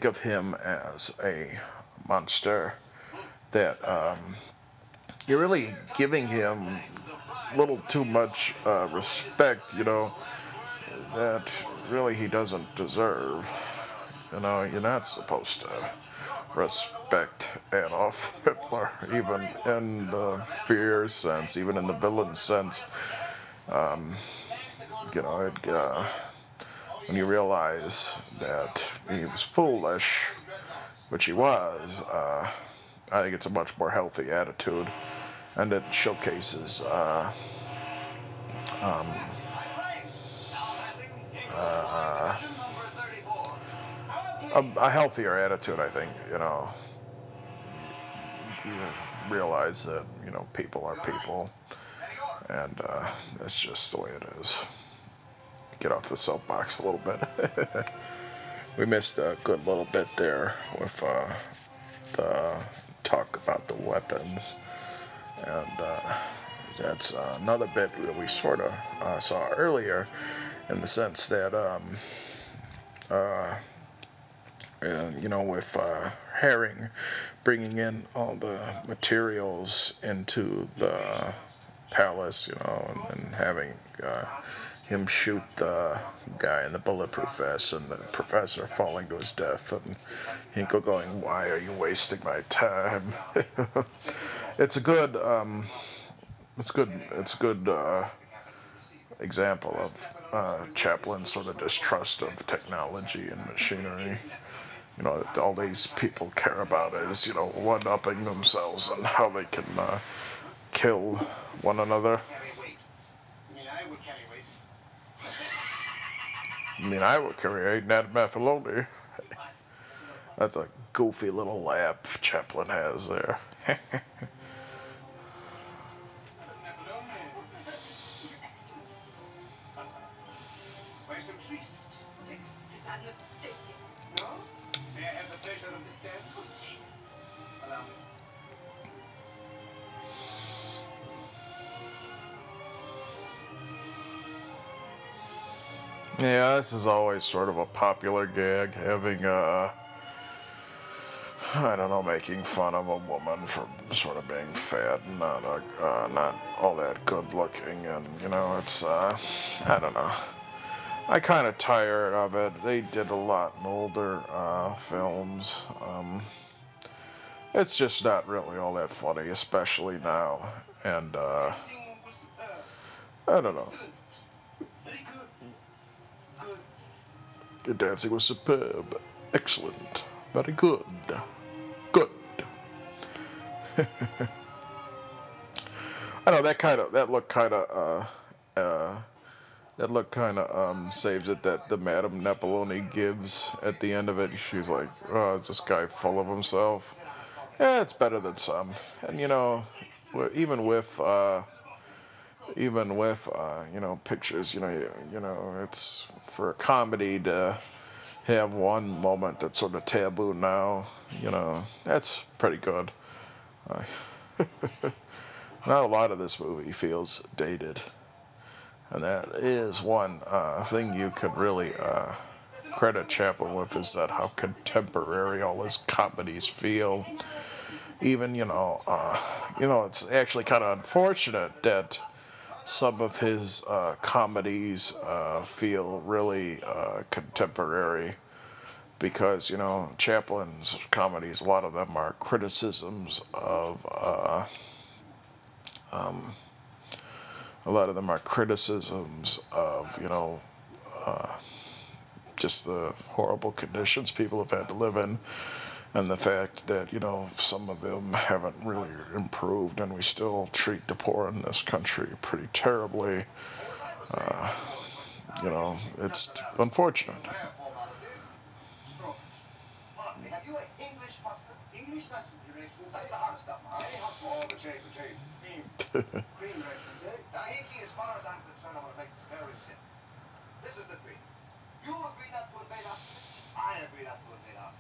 of him as a monster, that you're really giving him a little too much respect, that really he doesn't deserve. You're not supposed to respect Adolf Hitler, even in the fear sense, even in the villain sense. When you realize that he was foolish, which he was, I think it's a much more healthy attitude, and it showcases a healthier attitude, I think. You realize that, people are people, and that's just the way it is. Get off the soapbox a little bit. We missed a good little bit there with the talk about the weapons, and that's another bit that we sort of saw earlier, in the sense that with Herring bringing in all the materials into the palace, and having him shoot the guy in the bulletproof vest, and the professor falling to his death, and Hinkle going, "Why are you wasting my time?" It's a good, example of Chaplin's sort of distrust of technology and machinery. you know, all these people care about is, you know, one-upping themselves and how they can kill one another. Carry weight. You mean I would carry weight? I mean, I would carry ain't that Maffaloni. That's a goofy little laugh Chaplin has there. Where's the priest? No? May I have the pleasure of this stand? Allow me. Yeah, this is always sort of a popular gag, having I don't know, making fun of a woman for sort of being fat and not all that good looking, and you know, it's I don't know. I kind of tired of it. They did a lot in older films. It's just not really all that funny, especially now. And I don't know. Very good. Your dancing was superb, excellent, very good, good. I know that look kind of saves it, that the Madame Napoleone gives at the end of it. She's like, oh, is this guy full of himself? Yeah, it's better than some. And you know, even with you know, pictures, you know, it's for a comedy to have one moment that's sort of taboo now, you know, that's pretty good. Not a lot of this movie feels dated. And that is one thing you could really credit Chaplin with, is that how contemporary all his comedies feel. Even, you know, it's actually kind of unfortunate that some of his comedies feel really contemporary, because, you know, Chaplin's comedies, a lot of them are criticisms of you know, just the horrible conditions people have had to live in, and the fact that, you know, some of them haven't really improved, and we still treat the poor in this country pretty terribly. You know, it's unfortunate. Have you an English mustard? English mustard? That's the hot stuff. All the change. Cream recipe. Now, Hinkle, as far as I'm concerned, I want to make this very simple. This is the treaty. You agree not to invade us. I agree not to invade us.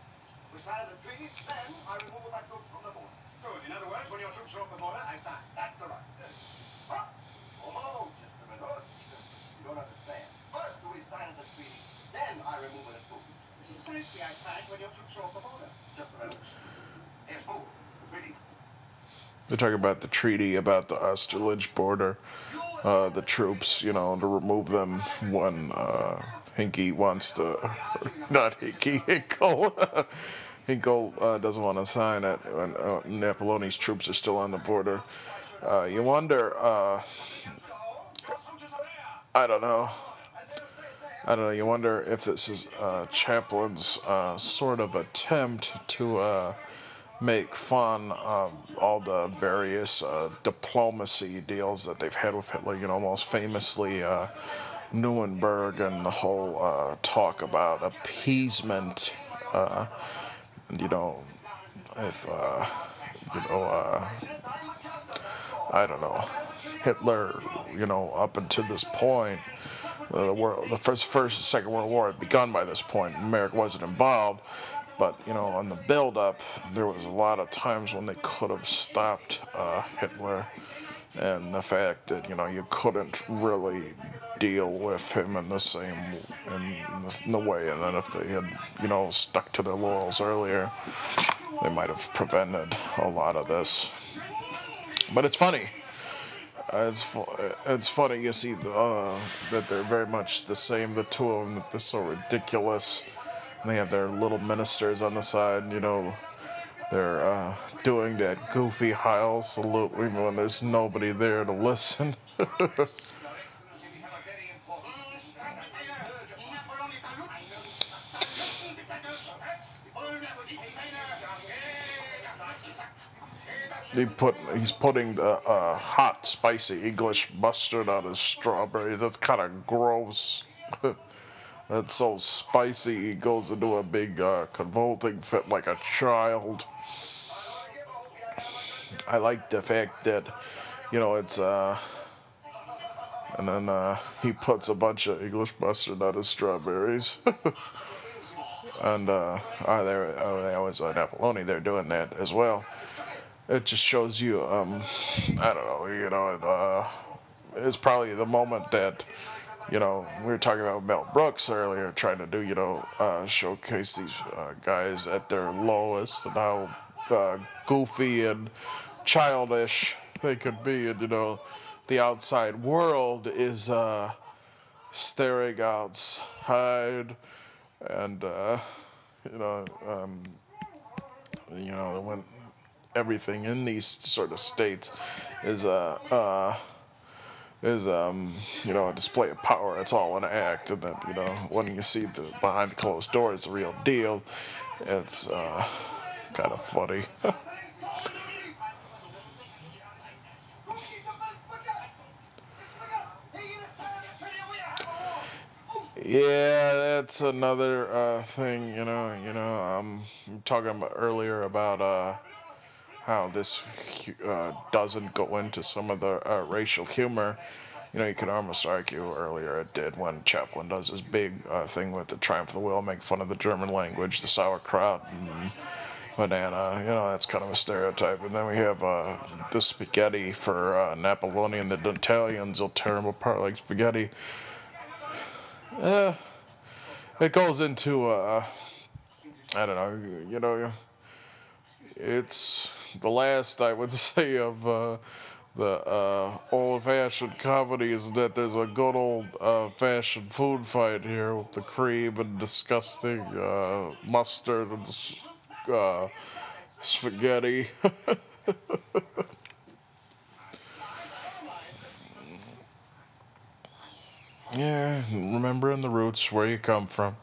We sign the treaty, then I remove my troops from the border. Good. In other words, when your troops are off the border, I sign. That's all right. What? Oh, just a minute. You don't understand. First, we sign the treaty, then I remove the troops. Precisely, I sign when your troops are off the border. Just a minute. Here's move. Treaty. They're talking about the treaty about the Austerlitz border, the troops, you know, to remove them when Hinkle wants to, not Hinkle, Hinkle doesn't want to sign it when Napoleone's troops are still on the border. You wonder, I don't know, you wonder if this is Chaplin's sort of attempt to make fun of all the various diplomacy deals that they've had with Hitler, you know, most famously Nuremberg, and the whole talk about appeasement, and, you know, if, you know, I don't know, Hitler, you know, up until this point, the Second World War had begun by this point. America wasn't involved. But, you know, on the build-up, there was a lot of times when they could have stopped Hitler, and the fact that, you know, you couldn't really deal with him in the same, in the way, and then if they had, you know, stuck to their laurels earlier, they might have prevented a lot of this. But it's funny. It's funny, you see that they're very much the same, the two of them, that they're so ridiculous. They have their little ministers on the side, you know, they're doing that goofy Heil salute even when there's nobody there to listen. he's putting the hot, spicy English mustard on his strawberries. That's kind of gross. That's so spicy. He goes into a big convulsing fit like a child. I like the fact that, you know, it's and then he puts a bunch of English mustard on his strawberries. And they always on Apolloni, they're doing that as well. It just shows you, I don't know, you know, it's probably the moment that, you know, we were talking about Mel Brooks earlier, trying to do, you know, showcase these guys at their lowest and how goofy and childish they could be, and, you know, the outside world is staring outside, and you know, when everything in these sort of states is you know, a display of power. It's all an act, and then, you know, when you see the behind closed doors, the real deal, it's kind of funny. Yeah, that's another thing. I'm talking about earlier about how this doesn't go into some of the racial humor. You know, you could almost argue earlier it did when Chaplin does his big thing with the triumph of the will, make fun of the German language, the sauerkraut, and banana. You know, that's kind of a stereotype. And then we have the spaghetti for Napoleonian. The Italians will tear them apart like spaghetti. It goes into, I don't know, you know, it's the last, I would say, of the old-fashioned comedies, that there's a good old-fashioned food fight here with the cream and disgusting mustard and spaghetti. Yeah, remembering the roots, where you come from.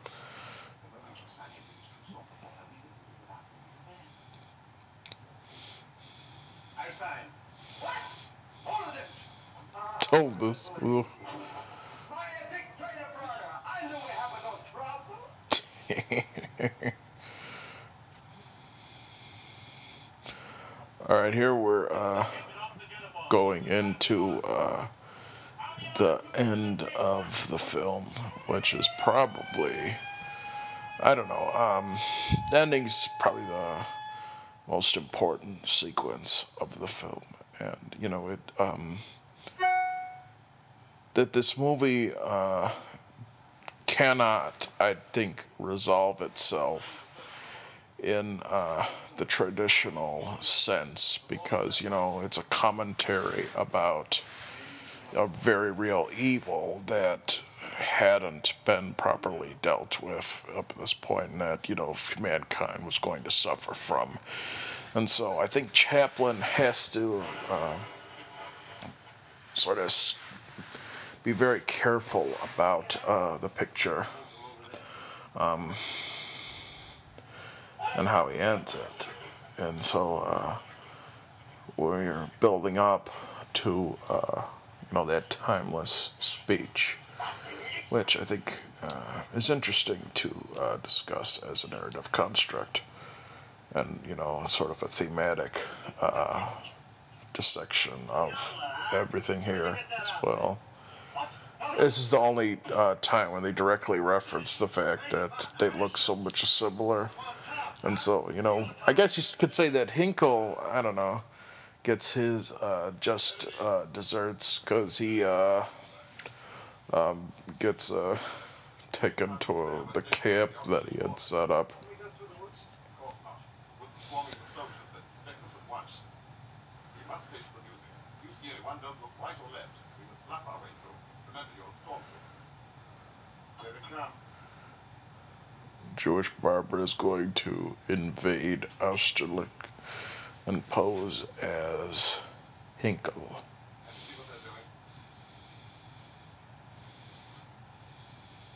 Told us. Ugh. All right, here we're going into the end of the film, which is probably, I don't know, the ending's probably the most important sequence of the film. And, you know, that this movie cannot, I think, resolve itself in the traditional sense, because, you know, it's a commentary about a very real evil that hadn't been properly dealt with up to this point, and that, you know, mankind was going to suffer from. And so I think Chaplin has to sort of be very careful about the picture and how he ends it. And so we're building up to you know, that timeless speech, which I think is interesting to discuss as a narrative construct, and, you know, sort of a thematic dissection of everything here as well. This is the only time when they directly reference the fact that they look so much similar. And so, you know, I guess you could say that Hinkle, I don't know, gets his just desserts, because he gets taken to the camp that he had set up. Jewish barber is going to invade Austerlitz and pose as Hinkle.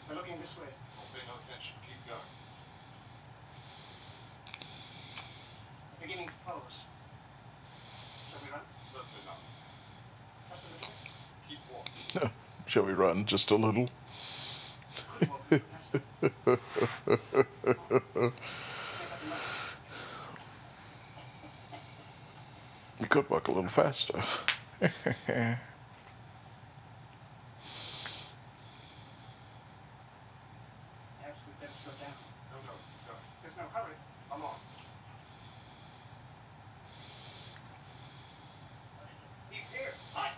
They're looking this way. Pay no attention. Keep going. Beginning to pose. Shall we run just a little? You could walk a little faster. There's no hurry. Come on. He's here. What?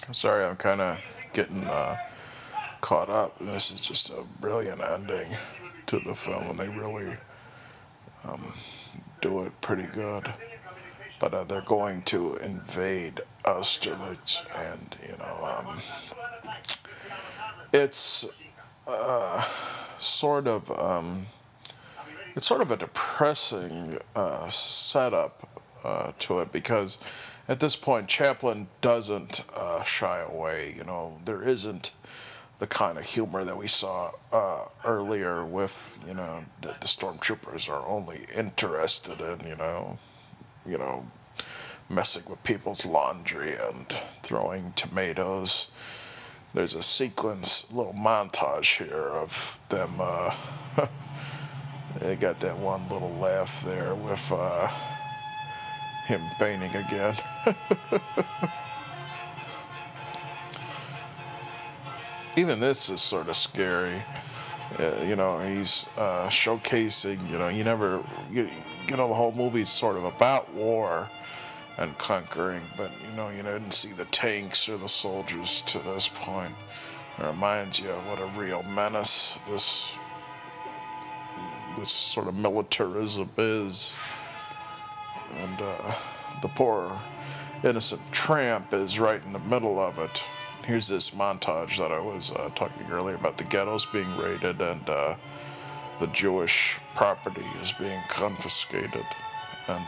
I'm sorry, I'm kind of getting caught up. This is just a brilliant ending to the film, and they really do it pretty good. But they're going to invade Austerlitz, and it's sort of a depressing setup to it, because at this point Chaplin doesn't shy away. There isn't the kind of humor that we saw earlier with, that the stormtroopers are only interested in, messing with people's laundry and throwing tomatoes. There's a sequence, little montage here of them, they got that one little laugh there with him painting again. Even this is sort of scary. He's showcasing, the whole movie's sort of about war and conquering, but, you didn't see the tanks or the soldiers to this point. It reminds you of what a real menace this sort of militarism is. And the poor innocent tramp is right in the middle of it. Here's this montage that I was talking earlier about the ghettos being raided, and the Jewish property is being confiscated. And,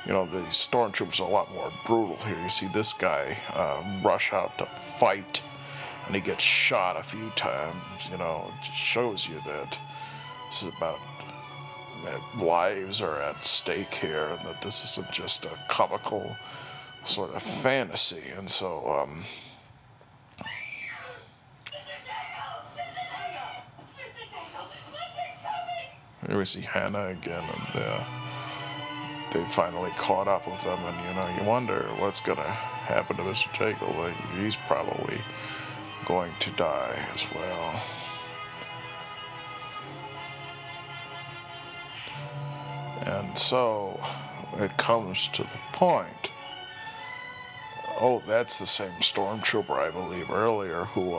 the stormtroopers are a lot more brutal here. You see this guy rush out to fight, and he gets shot a few times. It just shows you that this is about that lives are at stake here, and that this isn't just a comical sort of fantasy. And so, here we see Hannah again, and they finally caught up with them, and you wonder what's going to happen to Mr. Jekyll. He's probably going to die as well. And so it comes to the point. Oh, that's the same stormtrooper, I believe, earlier, who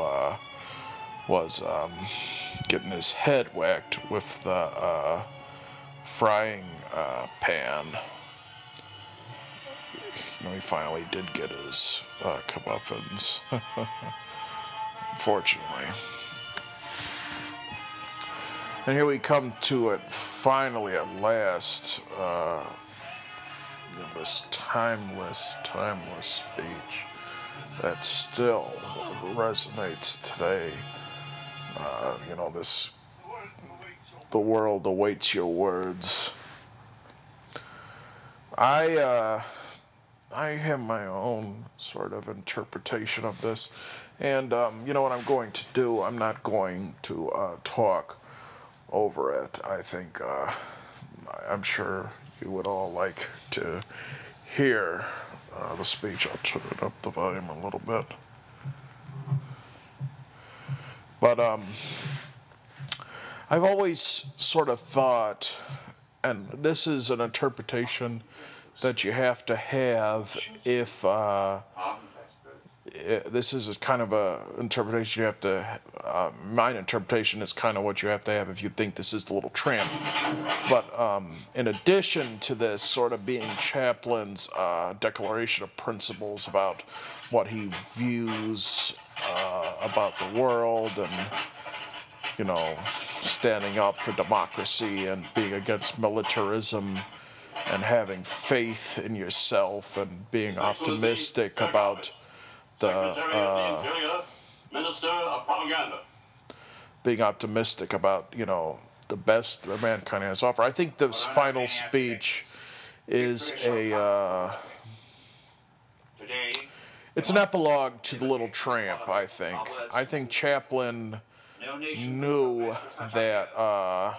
was getting his head whacked with the frying pan. He finally did get his comeuppance, unfortunately. And here we come to it finally at last. This timeless speech that still resonates today. The world awaits your words. I have my own sort of interpretation of this, and what I'm going to do, I'm not going to talk over it. I think I'm sure you would all like to hear the speech. I'll turn up the volume a little bit. But I've always sort of thought, and this is an interpretation that you have to have if this is kind of a interpretation you have to, my interpretation is kind of what you have to have if you think this is the little tramp. But in addition to this sort of being Chaplin's declaration of principles about what he views about the world and you know, standing up for democracy and being against militarism and having faith in yourself and being optimistic about Minister of Propaganda. Being optimistic about, you know, the best that mankind has to offer. I think this final speech is it's an epilogue to the Little Tramp, I think. I think Chaplin knew that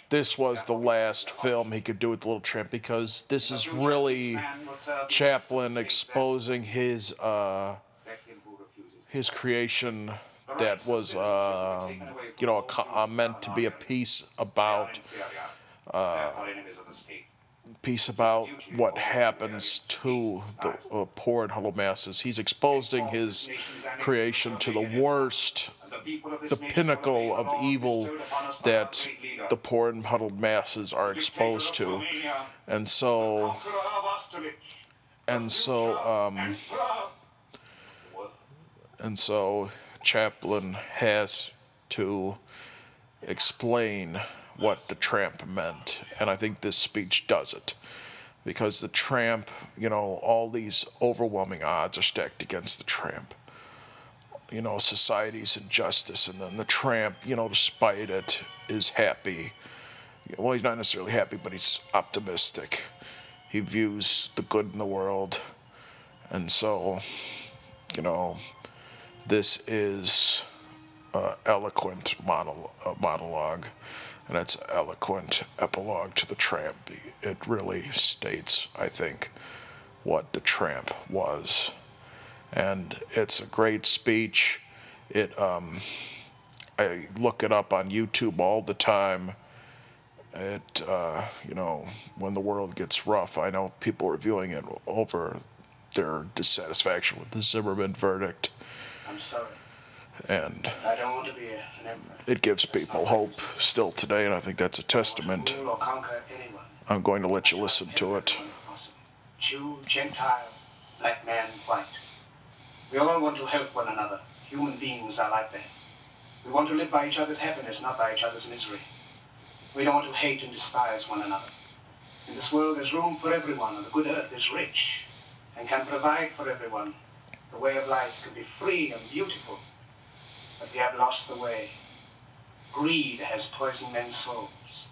this was the last film he could do with the Little Tramp, because this is really Chaplin exposing his creation that was, you know, meant to be a piece about what happens to the poor and huddled masses. He's exposing his creation to the worst, the pinnacle of evil that the poor and huddled masses are exposed to. And so Chaplin has to explain what the Tramp meant, and I think this speech does it, because the Tramp, you know, all these overwhelming odds are stacked against the Tramp. You know, society's injustice, and then the Tramp, you know, despite it, is happy. Well, he's not necessarily happy, but he's optimistic. He views the good in the world, and so, you know, this is an eloquent monologue, and it's an eloquent epilogue to the Tramp. It really states, I think, what the Tramp was. And it's a great speech. I look it up on YouTube all the time. You know, when the world gets rough, I know people are viewing it over their dissatisfaction with the Zimmerman verdict. I'm sorry. And I don't want to be an emperor. It gives people hope still today, and I think that's a testament. Rule or conquer anyone. I'm going to let you listen to it. Jew, Gentile, black man, white. We all want to help one another. Human beings are like that. We want to live by each other's happiness, not by each other's misery. We don't want to hate and despise one another. In this world, there's room for everyone, and the good earth is rich and can provide for everyone. The way of life can be free and beautiful, but we have lost the way. Greed has poisoned men's souls,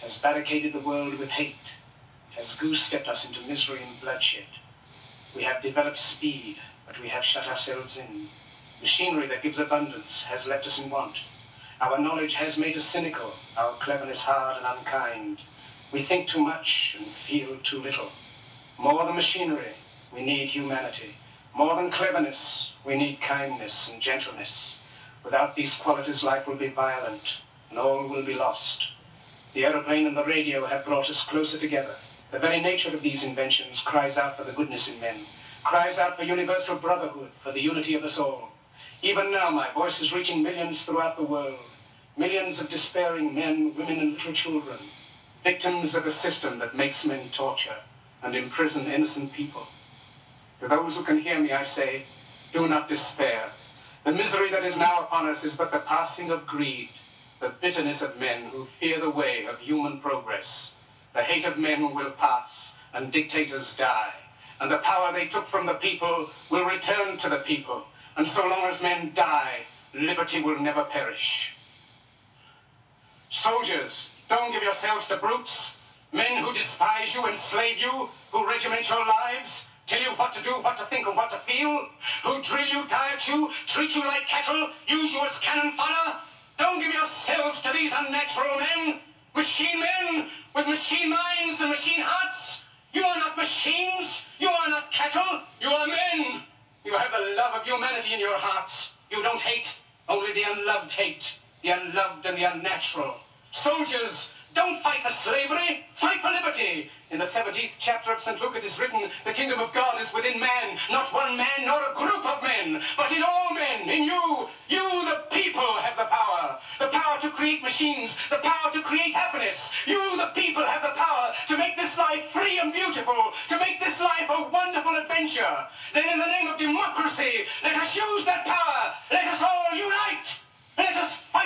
has barricaded the world with hate, has goose-stepped us into misery and bloodshed. We have developed speed, but we have shut ourselves in. Machinery that gives abundance has left us in want. Our knowledge has made us cynical, our cleverness hard and unkind. We think too much and feel too little. More than machinery, we need humanity. More than cleverness, we need kindness and gentleness. Without these qualities, life will be violent, and all will be lost. The aeroplane and the radio have brought us closer together. The very nature of these inventions cries out for the goodness in men, cries out for universal brotherhood, for the unity of us all. Even now, my voice is reaching millions throughout the world, millions of despairing men, women, and little children, victims of a system that makes men torture and imprison innocent people. To those who can hear me, I say, do not despair. The misery that is now upon us is but the passing of greed, the bitterness of men who fear the way of human progress. The hate of men will pass, and dictators die, and the power they took from the people will return to the people. And so long as men die, liberty will never perish. Soldiers, don't give yourselves to brutes, men who despise you, enslave you, who regiment your lives, tell you what to do, what to think, and what to feel, who drill you, diet you, treat you like cattle, use you as cannon fodder. Don't give yourselves to these unnatural men, machine men with machine minds and machine hearts. You are not machines, you are not cattle, you are men. You have the love of humanity in your hearts. You don't hate, only the unloved hate, the unloved and the unnatural. Soldiers, don't fight for slavery, fight for liberty. In the 17th chapter of St. Luke it is written, the kingdom of God is within man, not one man nor a group of men, but in all men, in you. You, the people, have the power to create machines, the power to create happiness. You, the people, have the power to make this life free and beautiful, to make this life a wonderful adventure. Then in the name of democracy, let us use that power. Let us all unite. Let us fight.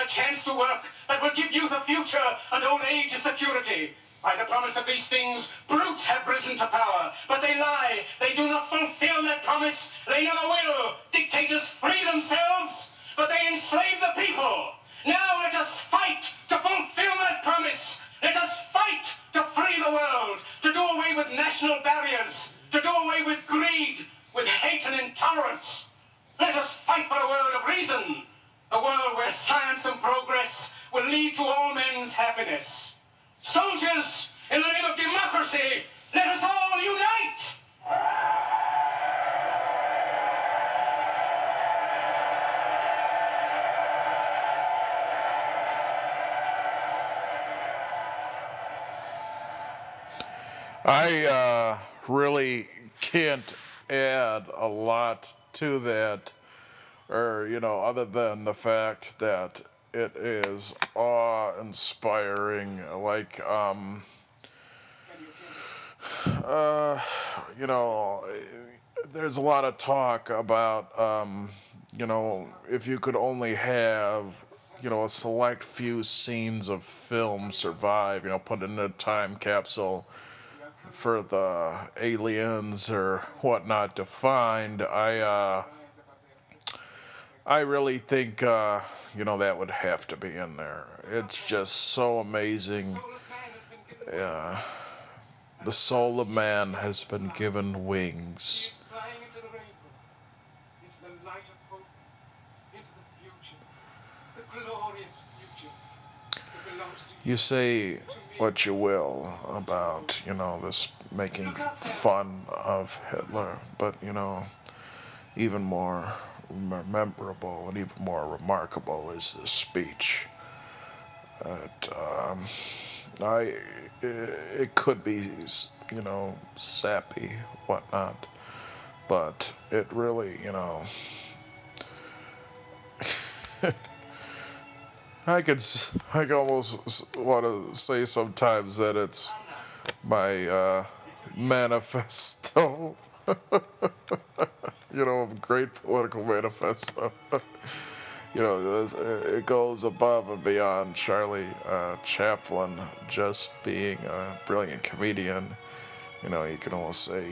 a chance to work that will give youth a future and old age a security. By the promise of these things, brutes have risen to power, but they lie. They do not fulfill that promise. They never will. Dictators free themselves, but they enslave the people. Now let us fight to fulfill that promise. Let us fight to free the world, to do away with national barriers, to do away with greed, with hate and intolerance. Let us fight for a world of reason, a world where science and progress will lead to all men's happiness. Soldiers, in the name of democracy, let us all unite! I really can't add a lot to that, or, you know, other than the fact that it is awe-inspiring. Like, you know, there's a lot of talk about, you know, if you could only have, you know, a select few scenes of film survive, you know, put in a time capsule for the aliens or whatnot to find, I really think, you know, that would have to be in there. It's just so amazing. The soul of man has been given wings. Flying into the rainbow, into the light of hope, into the future, the glorious future that belongs to You say what you will about, you know, this making fun of Hitler, but, you know, even more memorable and even more remarkable is this speech. It could be, you know, sappy, whatnot, but it really, you know, I almost want to say sometimes that it's my manifesto. You know, a great political manifesto. You know, it goes above and beyond Charlie Chaplin just being a brilliant comedian. You know, you can almost say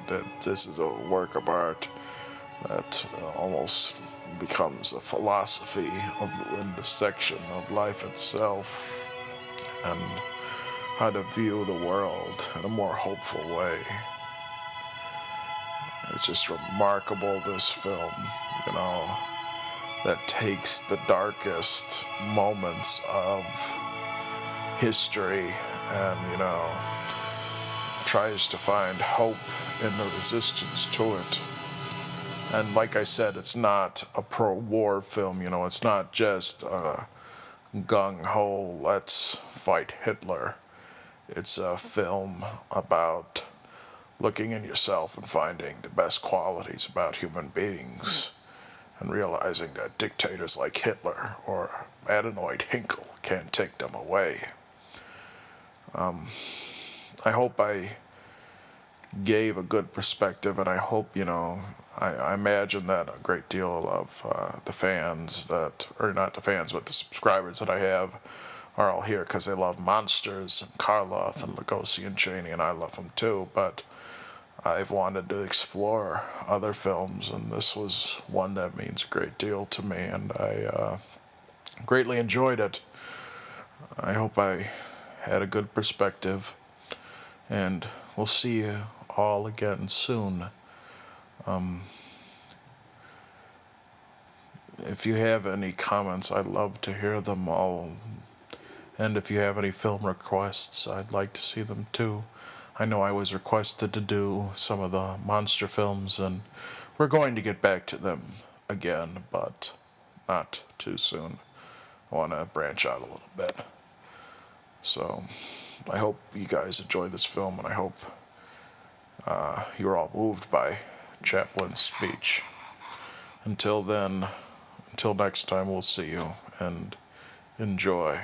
that this is a work of art that almost becomes a philosophy in the section of life itself and how to view the world in a more hopeful way. It's just remarkable, this film, you know, that takes the darkest moments of history and, you know, tries to find hope in the resistance to it. And like I said, it's not a pro-war film, you know, it's not just gung-ho, let's fight Hitler. It's a film about looking in yourself and finding the best qualities about human beings and realizing that dictators like Hitler or Adenoid Hinkle can't take them away. I hope I gave a good perspective, and I hope, you know, I imagine that a great deal of the fans that, or not the fans, but the subscribers that I have are all here because they love monsters and Karloff and Lugosi and Cheney, and I love them too, but I've wanted to explore other films, and this was one that means a great deal to me, and I greatly enjoyed it. I hope I had a good perspective, and we'll see you all again soon. If you have any comments, I'd love to hear them all, and if you have any film requests, I'd like to see them too. I know I was requested to do some of the monster films, and we're going to get back to them again, but not too soon. I want to branch out a little bit. So, I hope you guys enjoyed this film, and I hope you're all moved by Chaplin's speech. Until then, until next time, we'll see you, and enjoy.